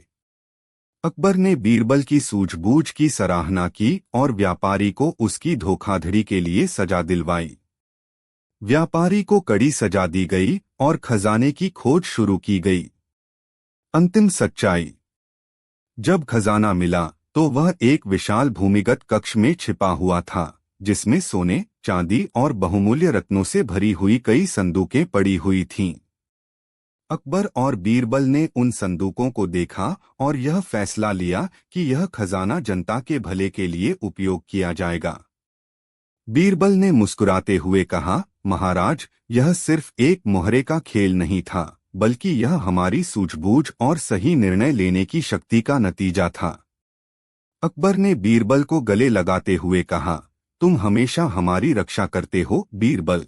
अकबर ने बीरबल की सूझबूझ की सराहना की और व्यापारी को उसकी धोखाधड़ी के लिए सजा दिलवाई। व्यापारी को कड़ी सजा दी गई और खजाने की खोज शुरू की गई। अंतिम सच्चाई। जब खजाना मिला तो वह एक विशाल भूमिगत कक्ष में छिपा हुआ था, जिसमें सोने, चांदी और बहुमूल्य रत्नों से भरी हुई कई संदूकें पड़ी हुई थीं। अकबर और बीरबल ने उन संदूकों को देखा और यह फैसला लिया कि यह खजाना जनता के भले के लिए उपयोग किया जाएगा। बीरबल ने मुस्कुराते हुए कहा, महाराज, यह सिर्फ एक मोहरे का खेल नहीं था, बल्कि यह हमारी सूझबूझ और सही निर्णय लेने की शक्ति का नतीजा था। अकबर ने बीरबल को गले लगाते हुए कहा, तुम हमेशा हमारी रक्षा करते हो, बीरबल।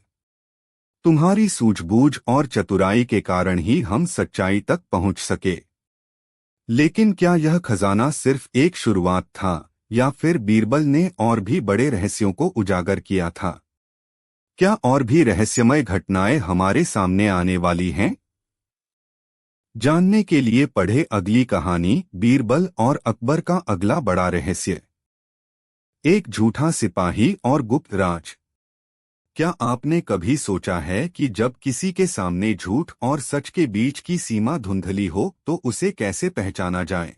तुम्हारी सूझबूझ और चतुराई के कारण ही हम सच्चाई तक पहुंच सके। लेकिन क्या यह खजाना सिर्फ एक शुरुआत था, या फिर बीरबल ने और भी बड़े रहस्यों को उजागर किया था? क्या और भी रहस्यमय घटनाएं हमारे सामने आने वाली हैं? जानने के लिए पढ़े अगली कहानी, बीरबल और अकबर का अगला बड़ा रहस्य। एक झूठा सिपाही और गुप्त राज। क्या आपने कभी सोचा है कि जब किसी के सामने झूठ और सच के बीच की सीमा धुंधली हो तो उसे कैसे पहचाना जाए?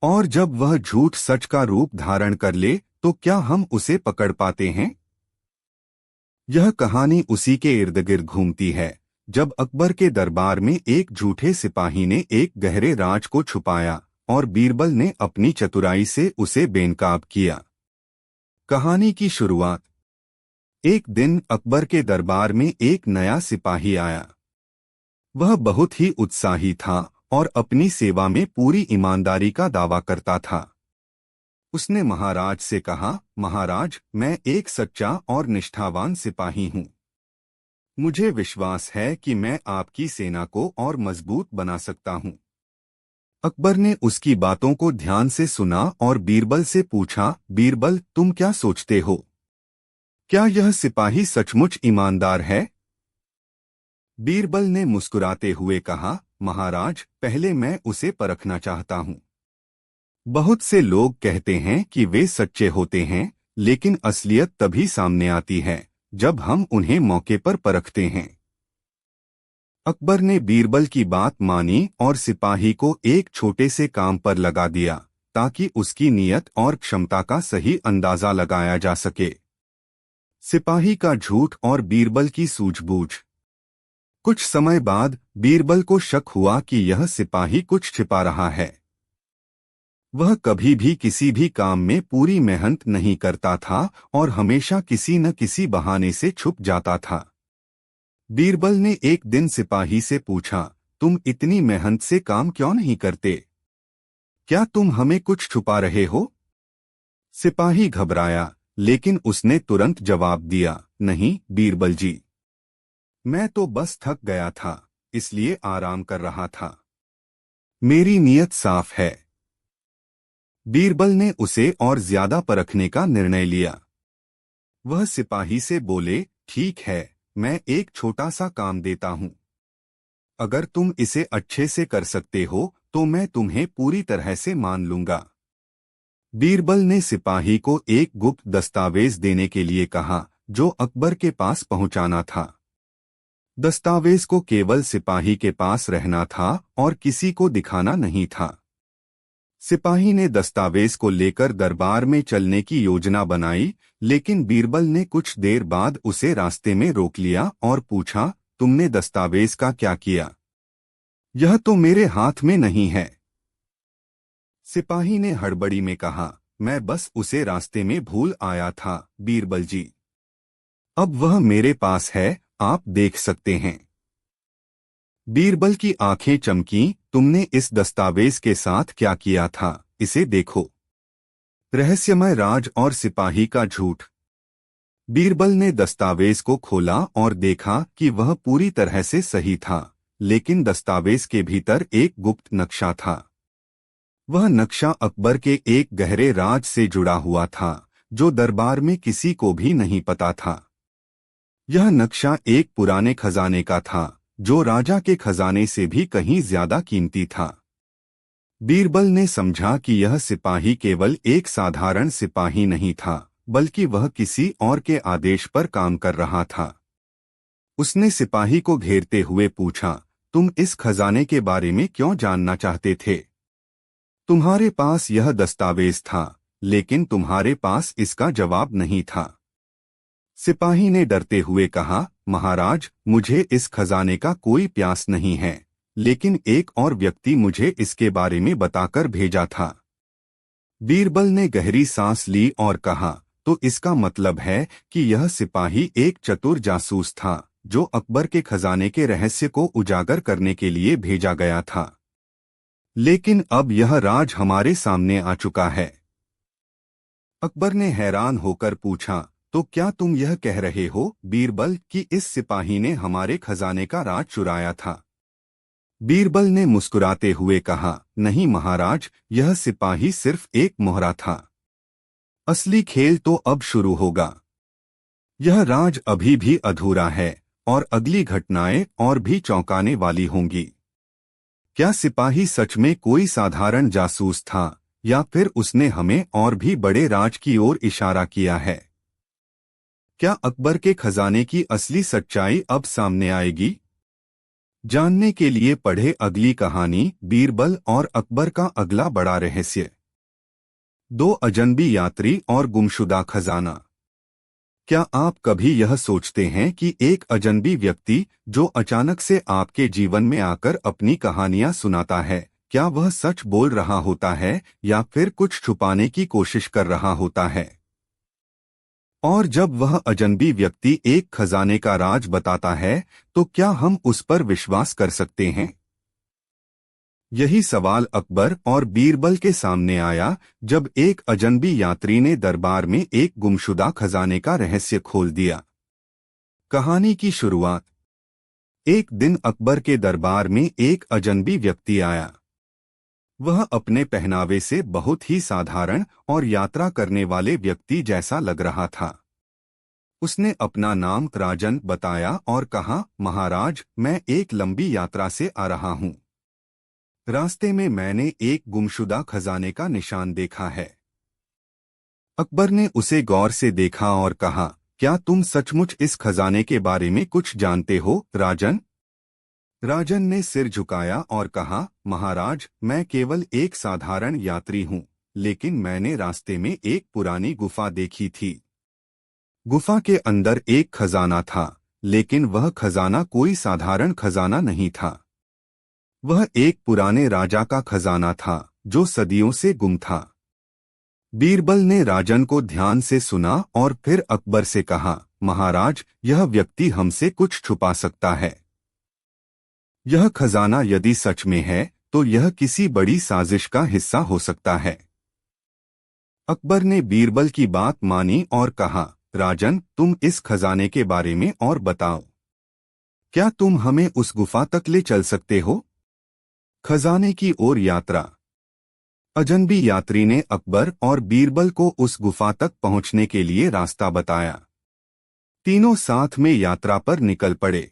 और जब वह झूठ सच का रूप धारण कर ले तो क्या हम उसे पकड़ पाते हैं? यह कहानी उसी के इर्द गिर्द घूमती है, जब अकबर के दरबार में एक झूठे सिपाही ने एक गहरे राज को छुपाया और बीरबल ने अपनी चतुराई से उसे बेनकाब किया। कहानी की शुरुआत। एक दिन अकबर के दरबार में एक नया सिपाही आया। वह बहुत ही उत्साही था और अपनी सेवा में पूरी ईमानदारी का दावा करता था। उसने महाराज से कहा, महाराज, मैं एक सच्चा और निष्ठावान सिपाही हूँ। मुझे विश्वास है कि मैं आपकी सेना को और मजबूत बना सकता हूँ। अकबर ने उसकी बातों को ध्यान से सुना और बीरबल से पूछा, बीरबल, तुम क्या सोचते हो? क्या यह सिपाही सचमुच ईमानदार है? बीरबल ने मुस्कुराते हुए कहा, महाराज, पहले मैं उसे परखना चाहता हूँ। बहुत से लोग कहते हैं कि वे सच्चे होते हैं, लेकिन असलियत तभी सामने आती है जब हम उन्हें मौके पर परखते हैं। अकबर ने बीरबल की बात मानी और सिपाही को एक छोटे से काम पर लगा दिया ताकि उसकी नीयत और क्षमता का सही अंदाजा लगाया जा सके। सिपाही का झूठ और बीरबल की सूझबूझ। कुछ समय बाद बीरबल को शक हुआ कि यह सिपाही कुछ छिपा रहा है। वह कभी भी किसी भी काम में पूरी मेहनत नहीं करता था और हमेशा किसी न किसी बहाने से छुप जाता था। बीरबल ने एक दिन सिपाही से पूछा, तुम इतनी मेहनत से काम क्यों नहीं करते? क्या तुम हमें कुछ छुपा रहे हो? सिपाही घबराया, लेकिन उसने तुरंत जवाब दिया, नहीं बीरबल जी, मैं तो बस थक गया था, इसलिए आराम कर रहा था। मेरी नीयत साफ है। बीरबल ने उसे और ज्यादा परखने का निर्णय लिया। वह सिपाही से बोले, ठीक है, मैं एक छोटा सा काम देता हूं। अगर तुम इसे अच्छे से कर सकते हो तो मैं तुम्हें पूरी तरह से मान लूंगा। बीरबल ने सिपाही को एक गुप्त दस्तावेज देने के लिए कहा, जो अकबर के पास पहुंचाना था। दस्तावेज को केवल सिपाही के पास रहना था और किसी को दिखाना नहीं था। सिपाही ने दस्तावेज को लेकर दरबार में चलने की योजना बनाई, लेकिन बीरबल ने कुछ देर बाद उसे रास्ते में रोक लिया और पूछा, तुमने दस्तावेज का क्या किया? यह तो मेरे हाथ में नहीं है। सिपाही ने हड़बड़ी में कहा, मैं बस उसे रास्ते में भूल आया था, बीरबल जी। अब वह मेरे पास है, आप देख सकते हैं। बीरबल की आंखें चमकीं। तुमने इस दस्तावेज के साथ क्या किया था, इसे देखो। रहस्यमय राज और सिपाही का झूठ। बीरबल ने दस्तावेज को खोला और देखा कि वह पूरी तरह से सही था, लेकिन दस्तावेज के भीतर एक गुप्त नक्शा था। वह नक्शा अकबर के एक गहरे राज से जुड़ा हुआ था, जो दरबार में किसी को भी नहीं पता था। यह नक्शा एक पुराने खजाने का था, जो राजा के खजाने से भी कहीं ज्यादा कीमती था। बीरबल ने समझा कि यह सिपाही केवल एक साधारण सिपाही नहीं था, बल्कि वह किसी और के आदेश पर काम कर रहा था। उसने सिपाही को घेरते हुए पूछा, तुम इस खजाने के बारे में क्यों जानना चाहते थे? तुम्हारे पास यह दस्तावेज था, लेकिन तुम्हारे पास इसका जवाब नहीं था। सिपाही ने डरते हुए कहा, महाराज, मुझे इस खजाने का कोई प्यास नहीं है, लेकिन एक और व्यक्ति मुझे इसके बारे में बताकर भेजा था। बीरबल ने गहरी सांस ली और कहा, तो इसका मतलब है कि यह सिपाही एक चतुर जासूस था, जो अकबर के खजाने के रहस्य को उजागर करने के लिए भेजा गया था। लेकिन अब यह राज हमारे सामने आ चुका है। अकबर ने हैरान होकर पूछा, तो क्या तुम यह कह रहे हो, बीरबल, कि इस सिपाही ने हमारे खजाने का राज चुराया था? बीरबल ने मुस्कुराते हुए कहा, नहीं महाराज, यह सिपाही सिर्फ एक मोहरा था। असली खेल तो अब शुरू होगा। यह राज अभी भी अधूरा है, और अगली घटनाएं और भी चौंकाने वाली होंगी। क्या सिपाही सच में कोई साधारण जासूस था, या फिर उसने हमें और भी बड़े राज की ओर इशारा किया है? क्या अकबर के खजाने की असली सच्चाई अब सामने आएगी? जानने के लिए पढ़े अगली कहानी, बीरबल और अकबर का अगला बड़ा रहस्य। दो अजनबी यात्री और गुमशुदा खजाना। क्या आप कभी यह सोचते हैं कि एक अजनबी व्यक्ति, जो अचानक से आपके जीवन में आकर अपनी कहानियां सुनाता है, क्या वह सच बोल रहा होता है या फिर कुछ छुपाने की कोशिश कर रहा होता है? और जब वह अजनबी व्यक्ति एक खजाने का राज बताता है, तो क्या हम उस पर विश्वास कर सकते हैं? यही सवाल अकबर और बीरबल के सामने आया, जब एक अजनबी यात्री ने दरबार में एक गुमशुदा खजाने का रहस्य खोल दिया। कहानी की शुरुआत। एक दिन अकबर के दरबार में एक अजनबी व्यक्ति आया। वह अपने पहनावे से बहुत ही साधारण और यात्रा करने वाले व्यक्ति जैसा लग रहा था। उसने अपना नाम राजन बताया और कहा, महाराज, मैं एक लंबी यात्रा से आ रहा हूँ। रास्ते में मैंने एक गुमशुदा खजाने का निशान देखा है। अकबर ने उसे गौर से देखा और कहा, क्या तुम सचमुच इस खजाने के बारे में कुछ जानते हो, राजन? राजन ने सिर झुकाया और कहा, महाराज, मैं केवल एक साधारण यात्री हूँ, लेकिन मैंने रास्ते में एक पुरानी गुफा देखी थी। गुफा के अंदर एक खजाना था, लेकिन वह खजाना कोई साधारण खजाना नहीं था। वह एक पुराने राजा का खजाना था, जो सदियों से गुम था। बीरबल ने राजन को ध्यान से सुना और फिर अकबर से कहा, महाराज, यह व्यक्ति हमसे कुछ छुपा सकता है। यह खजाना यदि सच में है, तो यह किसी बड़ी साजिश का हिस्सा हो सकता है। अकबर ने बीरबल की बात मानी और कहा, राजन, तुम इस खजाने के बारे में और बताओ। क्या तुम हमें उस गुफा तक ले चल सकते हो? खजाने की ओर यात्रा। अजनबी यात्री ने अकबर और बीरबल को उस गुफा तक पहुंचने के लिए रास्ता बताया। तीनों साथ में यात्रा पर निकल पड़े।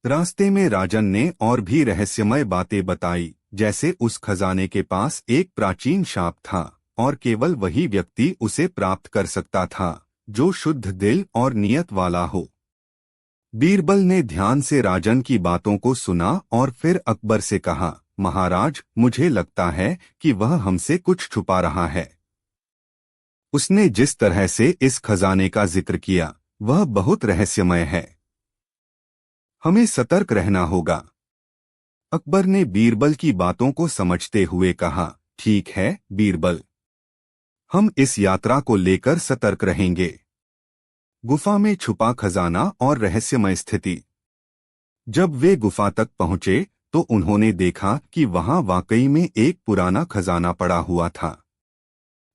रास्ते में राजन ने और भी रहस्यमय बातें बताई, जैसे उस खजाने के पास एक प्राचीन शाप था और केवल वही व्यक्ति उसे प्राप्त कर सकता था, जो शुद्ध दिल और नियत वाला हो। बीरबल ने ध्यान से राजन की बातों को सुना और फिर अकबर से कहा, महाराज, मुझे लगता है कि वह हमसे कुछ छुपा रहा है। उसने जिस तरह से इस खजाने का जिक्र किया, वह बहुत रहस्यमय है। हमें सतर्क रहना होगा। अकबर ने बीरबल की बातों को समझते हुए कहा, ठीक है बीरबल, हम इस यात्रा को लेकर सतर्क रहेंगे। गुफा में छुपा खजाना और रहस्यमय स्थिति। जब वे गुफा तक पहुंचे तो उन्होंने देखा कि वहां वाकई में एक पुराना खजाना पड़ा हुआ था।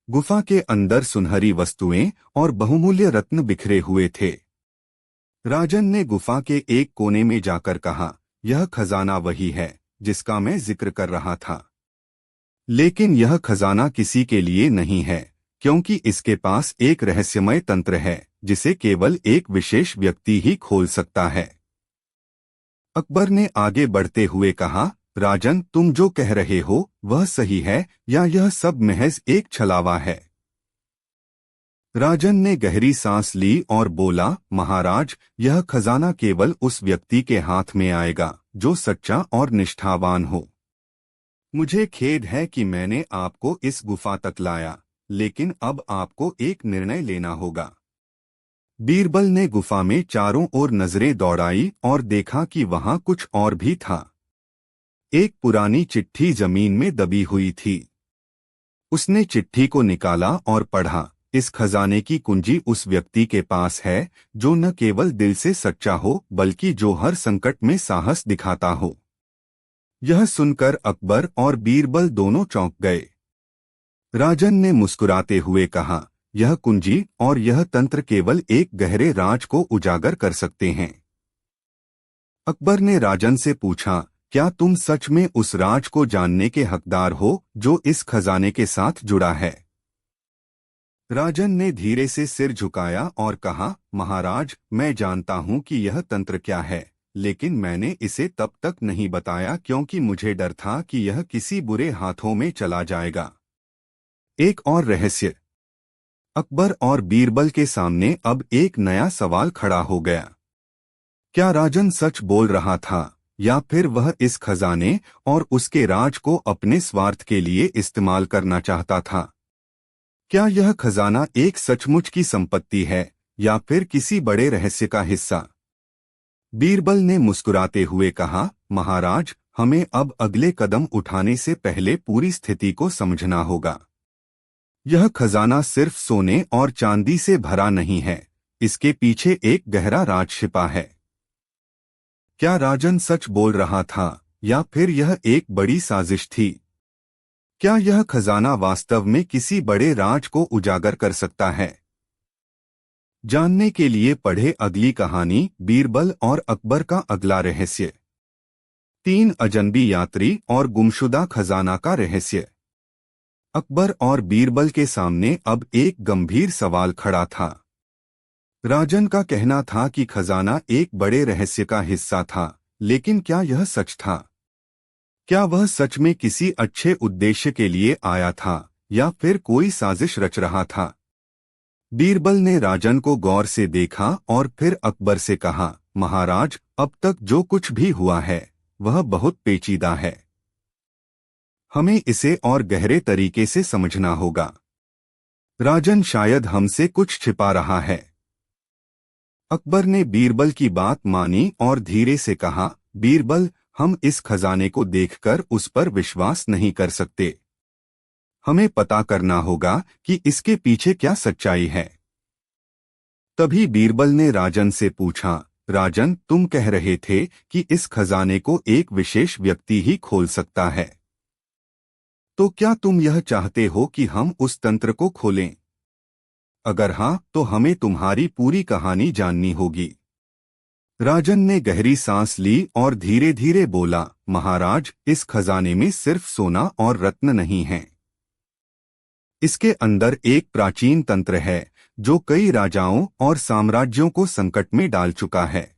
गुफा के अंदर सुनहरी वस्तुएं और बहुमूल्य रत्न बिखरे हुए थे। राजन ने गुफा के एक कोने में जाकर कहा, यह खजाना वही है जिसका मैं जिक्र कर रहा था। लेकिन यह खजाना किसी के लिए नहीं है, क्योंकि इसके पास एक रहस्यमय तंत्र है जिसे केवल एक विशेष व्यक्ति ही खोल सकता है। अकबर ने आगे बढ़ते हुए कहा, राजन, तुम जो कह रहे हो वह सही है या यह सब महज एक छलावा है? राजन ने गहरी सांस ली और बोला, महाराज, यह खजाना केवल उस व्यक्ति के हाथ में आएगा जो सच्चा और निष्ठावान हो। मुझे खेद है कि मैंने आपको इस गुफा तक लाया, लेकिन अब आपको एक निर्णय लेना होगा। बीरबल ने गुफा में चारों ओर नजरें दौड़ाई और देखा कि वहां कुछ और भी था। एक पुरानी चिट्ठी जमीन में दबी हुई थी। उसने चिट्ठी को निकाला और पढ़ा, इस खजाने की कुंजी उस व्यक्ति के पास है जो न केवल दिल से सच्चा हो बल्कि जो हर संकट में साहस दिखाता हो। यह सुनकर अकबर और बीरबल दोनों चौंक गए। राजन ने मुस्कुराते हुए कहा, यह कुंजी और यह तंत्र केवल एक गहरे राज को उजागर कर सकते हैं। अकबर ने राजन से पूछा, क्या तुम सच में उस राज को जानने के हकदार हो जो इस खजाने के साथ जुड़ा है? राजन ने धीरे से सिर झुकाया और कहा, महाराज, मैं जानता हूं कि यह तंत्र क्या है, लेकिन मैंने इसे तब तक नहीं बताया क्योंकि मुझे डर था कि यह किसी बुरे हाथों में चला जाएगा। एक और रहस्य। अकबर और बीरबल के सामने अब एक नया सवाल खड़ा हो गया। क्या राजन सच बोल रहा था या फिर वह इस खजाने और उसके राज को अपने स्वार्थ के लिए इस्तेमाल करना चाहता था? क्या यह खजाना एक सचमुच की संपत्ति है या फिर किसी बड़े रहस्य का हिस्सा? बीरबल ने मुस्कुराते हुए कहा, महाराज, हमें अब अगले कदम उठाने से पहले पूरी स्थिति को समझना होगा। यह खजाना सिर्फ सोने और चांदी से भरा नहीं है, इसके पीछे एक गहरा राज छिपा है। क्या राजन सच बोल रहा था या फिर यह एक बड़ी साजिश थी? क्या यह खजाना वास्तव में किसी बड़े राज को उजागर कर सकता है? जानने के लिए पढ़े अगली कहानी, बीरबल और अकबर का अगला रहस्य। 3 अजनबी यात्री और गुमशुदा खजाना का रहस्य। अकबर और बीरबल के सामने अब एक गंभीर सवाल खड़ा था। राजन का कहना था कि खजाना एक बड़े रहस्य का हिस्सा था, लेकिन क्या यह सच था? क्या वह सच में किसी अच्छे उद्देश्य के लिए आया था या फिर कोई साजिश रच रहा था? बीरबल ने राजन को गौर से देखा और फिर अकबर से कहा, महाराज, अब तक जो कुछ भी हुआ है वह बहुत पेचीदा है। हमें इसे और गहरे तरीके से समझना होगा। राजन शायद हमसे कुछ छिपा रहा है। अकबर ने बीरबल की बात मानी और धीरे से कहा, बीरबल, हम इस खजाने को देखकर उस पर विश्वास नहीं कर सकते। हमें पता करना होगा कि इसके पीछे क्या सच्चाई है। तभी बीरबल ने राजन से पूछा, राजन, तुम कह रहे थे कि इस खजाने को एक विशेष व्यक्ति ही खोल सकता है। तो क्या तुम यह चाहते हो कि हम उस तंत्र को खोलें? अगर हाँ, तो हमें तुम्हारी पूरी कहानी जाननी होगी। राजन ने गहरी सांस ली और धीरे धीरे बोला, महाराज, इस खजाने में सिर्फ सोना और रत्न नहीं है। इसके अंदर एक प्राचीन तंत्र है जो कई राजाओं और साम्राज्यों को संकट में डाल चुका है।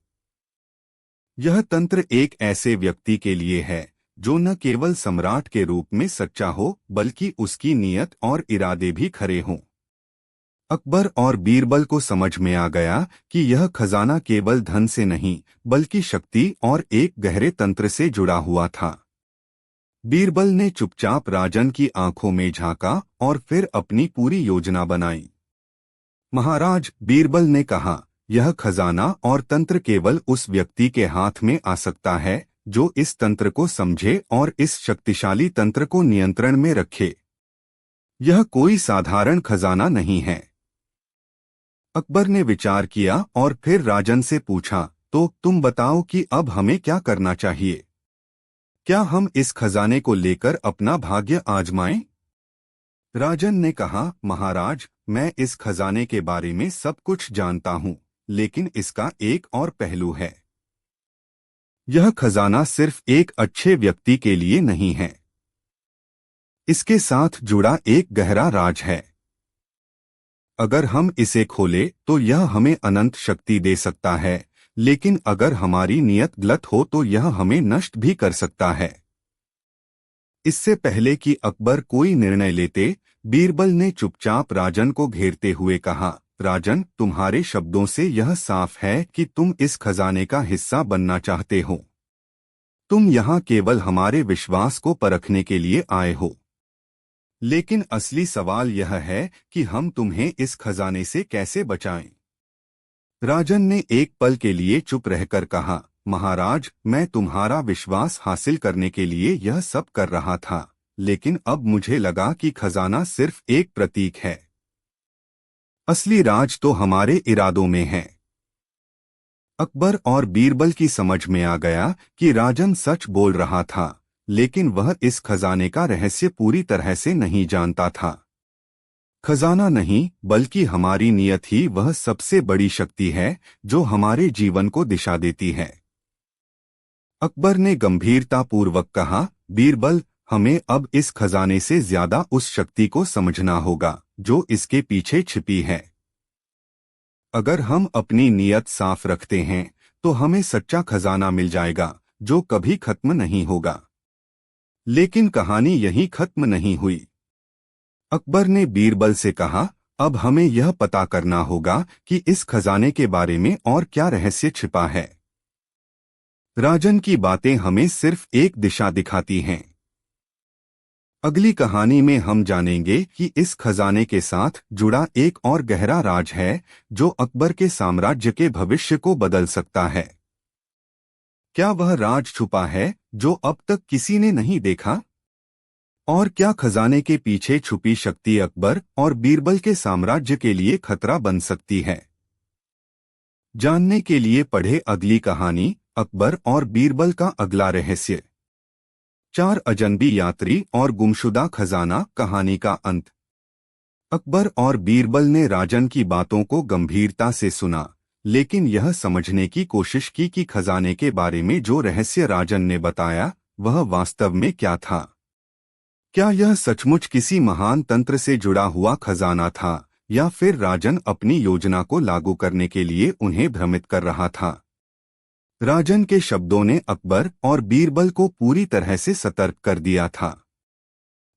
यह तंत्र एक ऐसे व्यक्ति के लिए है जो न केवल सम्राट के रूप में सच्चा हो बल्कि उसकी नीयत और इरादे भी खरे हों। अकबर और बीरबल को समझ में आ गया कि यह खजाना केवल धन से नहीं बल्कि शक्ति और एक गहरे तंत्र से जुड़ा हुआ था। बीरबल ने चुपचाप राजन की आंखों में झांका और फिर अपनी पूरी योजना बनाई। महाराज, बीरबल ने कहा, यह खजाना और तंत्र केवल उस व्यक्ति के हाथ में आ सकता है जो इस तंत्र को समझे और इस शक्तिशाली तंत्र को नियंत्रण में रखे। यह कोई साधारण खजाना नहीं है। अकबर ने विचार किया और फिर राजन से पूछा, तो तुम बताओ कि अब हमें क्या करना चाहिए? क्या हम इस खजाने को लेकर अपना भाग्य आजमाएं? राजन ने कहा, महाराज, मैं इस खजाने के बारे में सब कुछ जानता हूँ, लेकिन इसका एक और पहलू है। यह खजाना सिर्फ एक अच्छे व्यक्ति के लिए नहीं है। इसके साथ जुड़ा एक गहरा राज है। अगर हम इसे खोले तो यह हमें अनंत शक्ति दे सकता है, लेकिन अगर हमारी नीयत गलत हो तो यह हमें नष्ट भी कर सकता है। इससे पहले कि अकबर कोई निर्णय लेते, बीरबल ने चुपचाप राजन को घेरते हुए कहा, राजन, तुम्हारे शब्दों से यह साफ है कि तुम इस खजाने का हिस्सा बनना चाहते हो। तुम यहाँ केवल हमारे विश्वास को परखने के लिए आए हो। लेकिन असली सवाल यह है कि हम तुम्हें इस खजाने से कैसे बचाएं? राजन ने एक पल के लिए चुप रहकर कहा, महाराज, मैं तुम्हारा विश्वास हासिल करने के लिए यह सब कर रहा था, लेकिन अब मुझे लगा कि खजाना सिर्फ एक प्रतीक है। असली राज तो हमारे इरादों में है। अकबर और बीरबल की समझ में आ गया कि राजन सच बोल रहा था, लेकिन वह इस खजाने का रहस्य पूरी तरह से नहीं जानता था। खजाना नहीं, बल्कि हमारी नीयत ही वह सबसे बड़ी शक्ति है जो हमारे जीवन को दिशा देती है। अकबर ने गंभीरतापूर्वक कहा, बीरबल, हमें अब इस खजाने से ज्यादा उस शक्ति को समझना होगा जो इसके पीछे छिपी है। अगर हम अपनी नीयत साफ रखते हैं तो हमें सच्चा खजाना मिल जाएगा जो कभी खत्म नहीं होगा। लेकिन कहानी यहीं खत्म नहीं हुई। अकबर ने बीरबल से कहा, अब हमें यह पता करना होगा कि इस खजाने के बारे में और क्या रहस्य छिपा है। राजन की बातें हमें सिर्फ एक दिशा दिखाती हैं। अगली कहानी में हम जानेंगे कि इस खजाने के साथ जुड़ा एक और गहरा राज है जो अकबर के साम्राज्य के भविष्य को बदल सकता है। क्या वह राज छुपा है जो अब तक किसी ने नहीं देखा? और क्या खजाने के पीछे छुपी शक्ति अकबर और बीरबल के साम्राज्य के लिए खतरा बन सकती है? जानने के लिए पढ़े अगली कहानी, अकबर और बीरबल का अगला रहस्य। 4 अजनबी यात्री और गुमशुदा खजाना, कहानी का अंत। अकबर और बीरबल ने राजन की बातों को गंभीरता से सुना, लेकिन यह समझने की कोशिश की कि खजाने के बारे में जो रहस्य राजन ने बताया वह वास्तव में क्या था। क्या यह सचमुच किसी महान तंत्र से जुड़ा हुआ खजाना था या फिर राजन अपनी योजना को लागू करने के लिए उन्हें भ्रमित कर रहा था? राजन के शब्दों ने अकबर और बीरबल को पूरी तरह से सतर्क कर दिया था।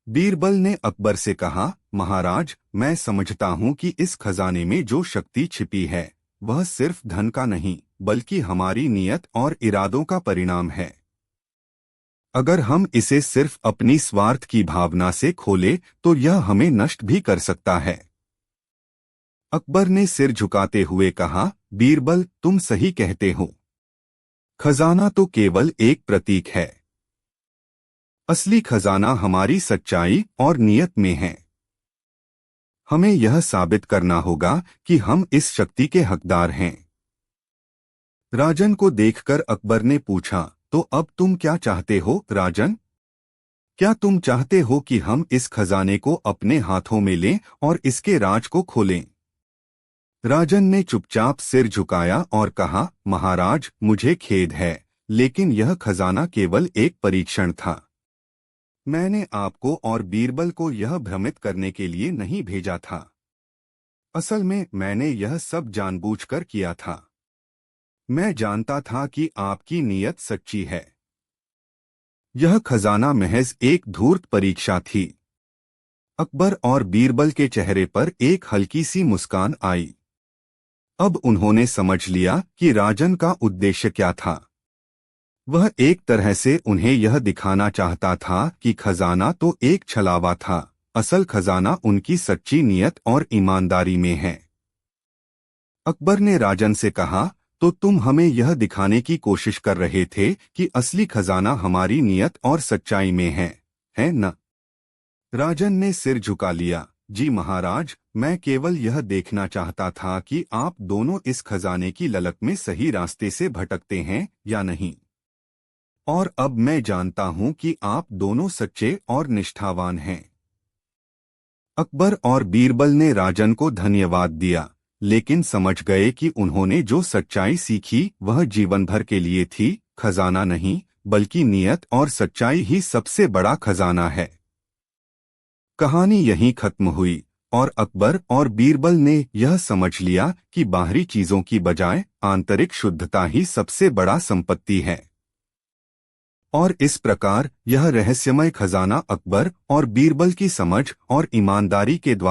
बीरबल ने अकबर से कहा, महाराज, मैं समझता हूं कि इस खजाने में जो शक्ति छिपी है वह सिर्फ धन का नहीं बल्कि हमारी नीयत और इरादों का परिणाम है। अगर हम इसे सिर्फ अपनी स्वार्थ की भावना से खोले तो यह हमें नष्ट भी कर सकता है। अकबर ने सिर झुकाते हुए कहा, बीरबल, तुम सही कहते हो। खजाना तो केवल एक प्रतीक है। असली खजाना हमारी सच्चाई और नीयत में है। हमें यह साबित करना होगा कि हम इस शक्ति के हकदार हैं। राजन को देखकर अकबर ने पूछा, तो अब तुम क्या चाहते हो राजन? क्या तुम चाहते हो कि हम इस खजाने को अपने हाथों में लें और इसके राज को खोलें? राजन ने चुपचाप सिर झुकाया और कहा, महाराज, मुझे खेद है, लेकिन यह खजाना केवल एक परीक्षण था। मैंने आपको और बीरबल को यह भ्रमित करने के लिए नहीं भेजा था। असल में मैंने यह सब जानबूझकर किया था। मैं जानता था कि आपकी नीयत सच्ची है। यह खजाना महज एक धूर्त परीक्षा थी। अकबर और बीरबल के चेहरे पर एक हल्की सी मुस्कान आई। अब उन्होंने समझ लिया कि राजन का उद्देश्य क्या था। वह एक तरह से उन्हें यह दिखाना चाहता था कि खजाना तो एक छलावा था, असल खजाना उनकी सच्ची नीयत और ईमानदारी में है। अकबर ने राजन से कहा, तो तुम हमें यह दिखाने की कोशिश कर रहे थे कि असली खजाना हमारी नीयत और सच्चाई में है न? राजन ने सिर झुका लिया, जी महाराज, मैं केवल यह देखना चाहता था कि आप दोनों इस खजाने की ललक में सही रास्ते से भटकते हैं या नहीं। और अब मैं जानता हूं कि आप दोनों सच्चे और निष्ठावान हैं। अकबर और बीरबल ने राजन को धन्यवाद दिया, लेकिन समझ गए कि उन्होंने जो सच्चाई सीखी वह जीवन भर के लिए थी, खजाना नहीं, बल्कि नियत और सच्चाई ही सबसे बड़ा खजाना है। कहानी यहीं खत्म हुई और अकबर और बीरबल ने यह समझ लिया कि बाहरी चीजों की बजाय आंतरिक शुद्धता ही सबसे बड़ा संपत्ति है। और इस प्रकार यह रहस्यमय खजाना अकबर और बीरबल की समझ और ईमानदारी के द्वारा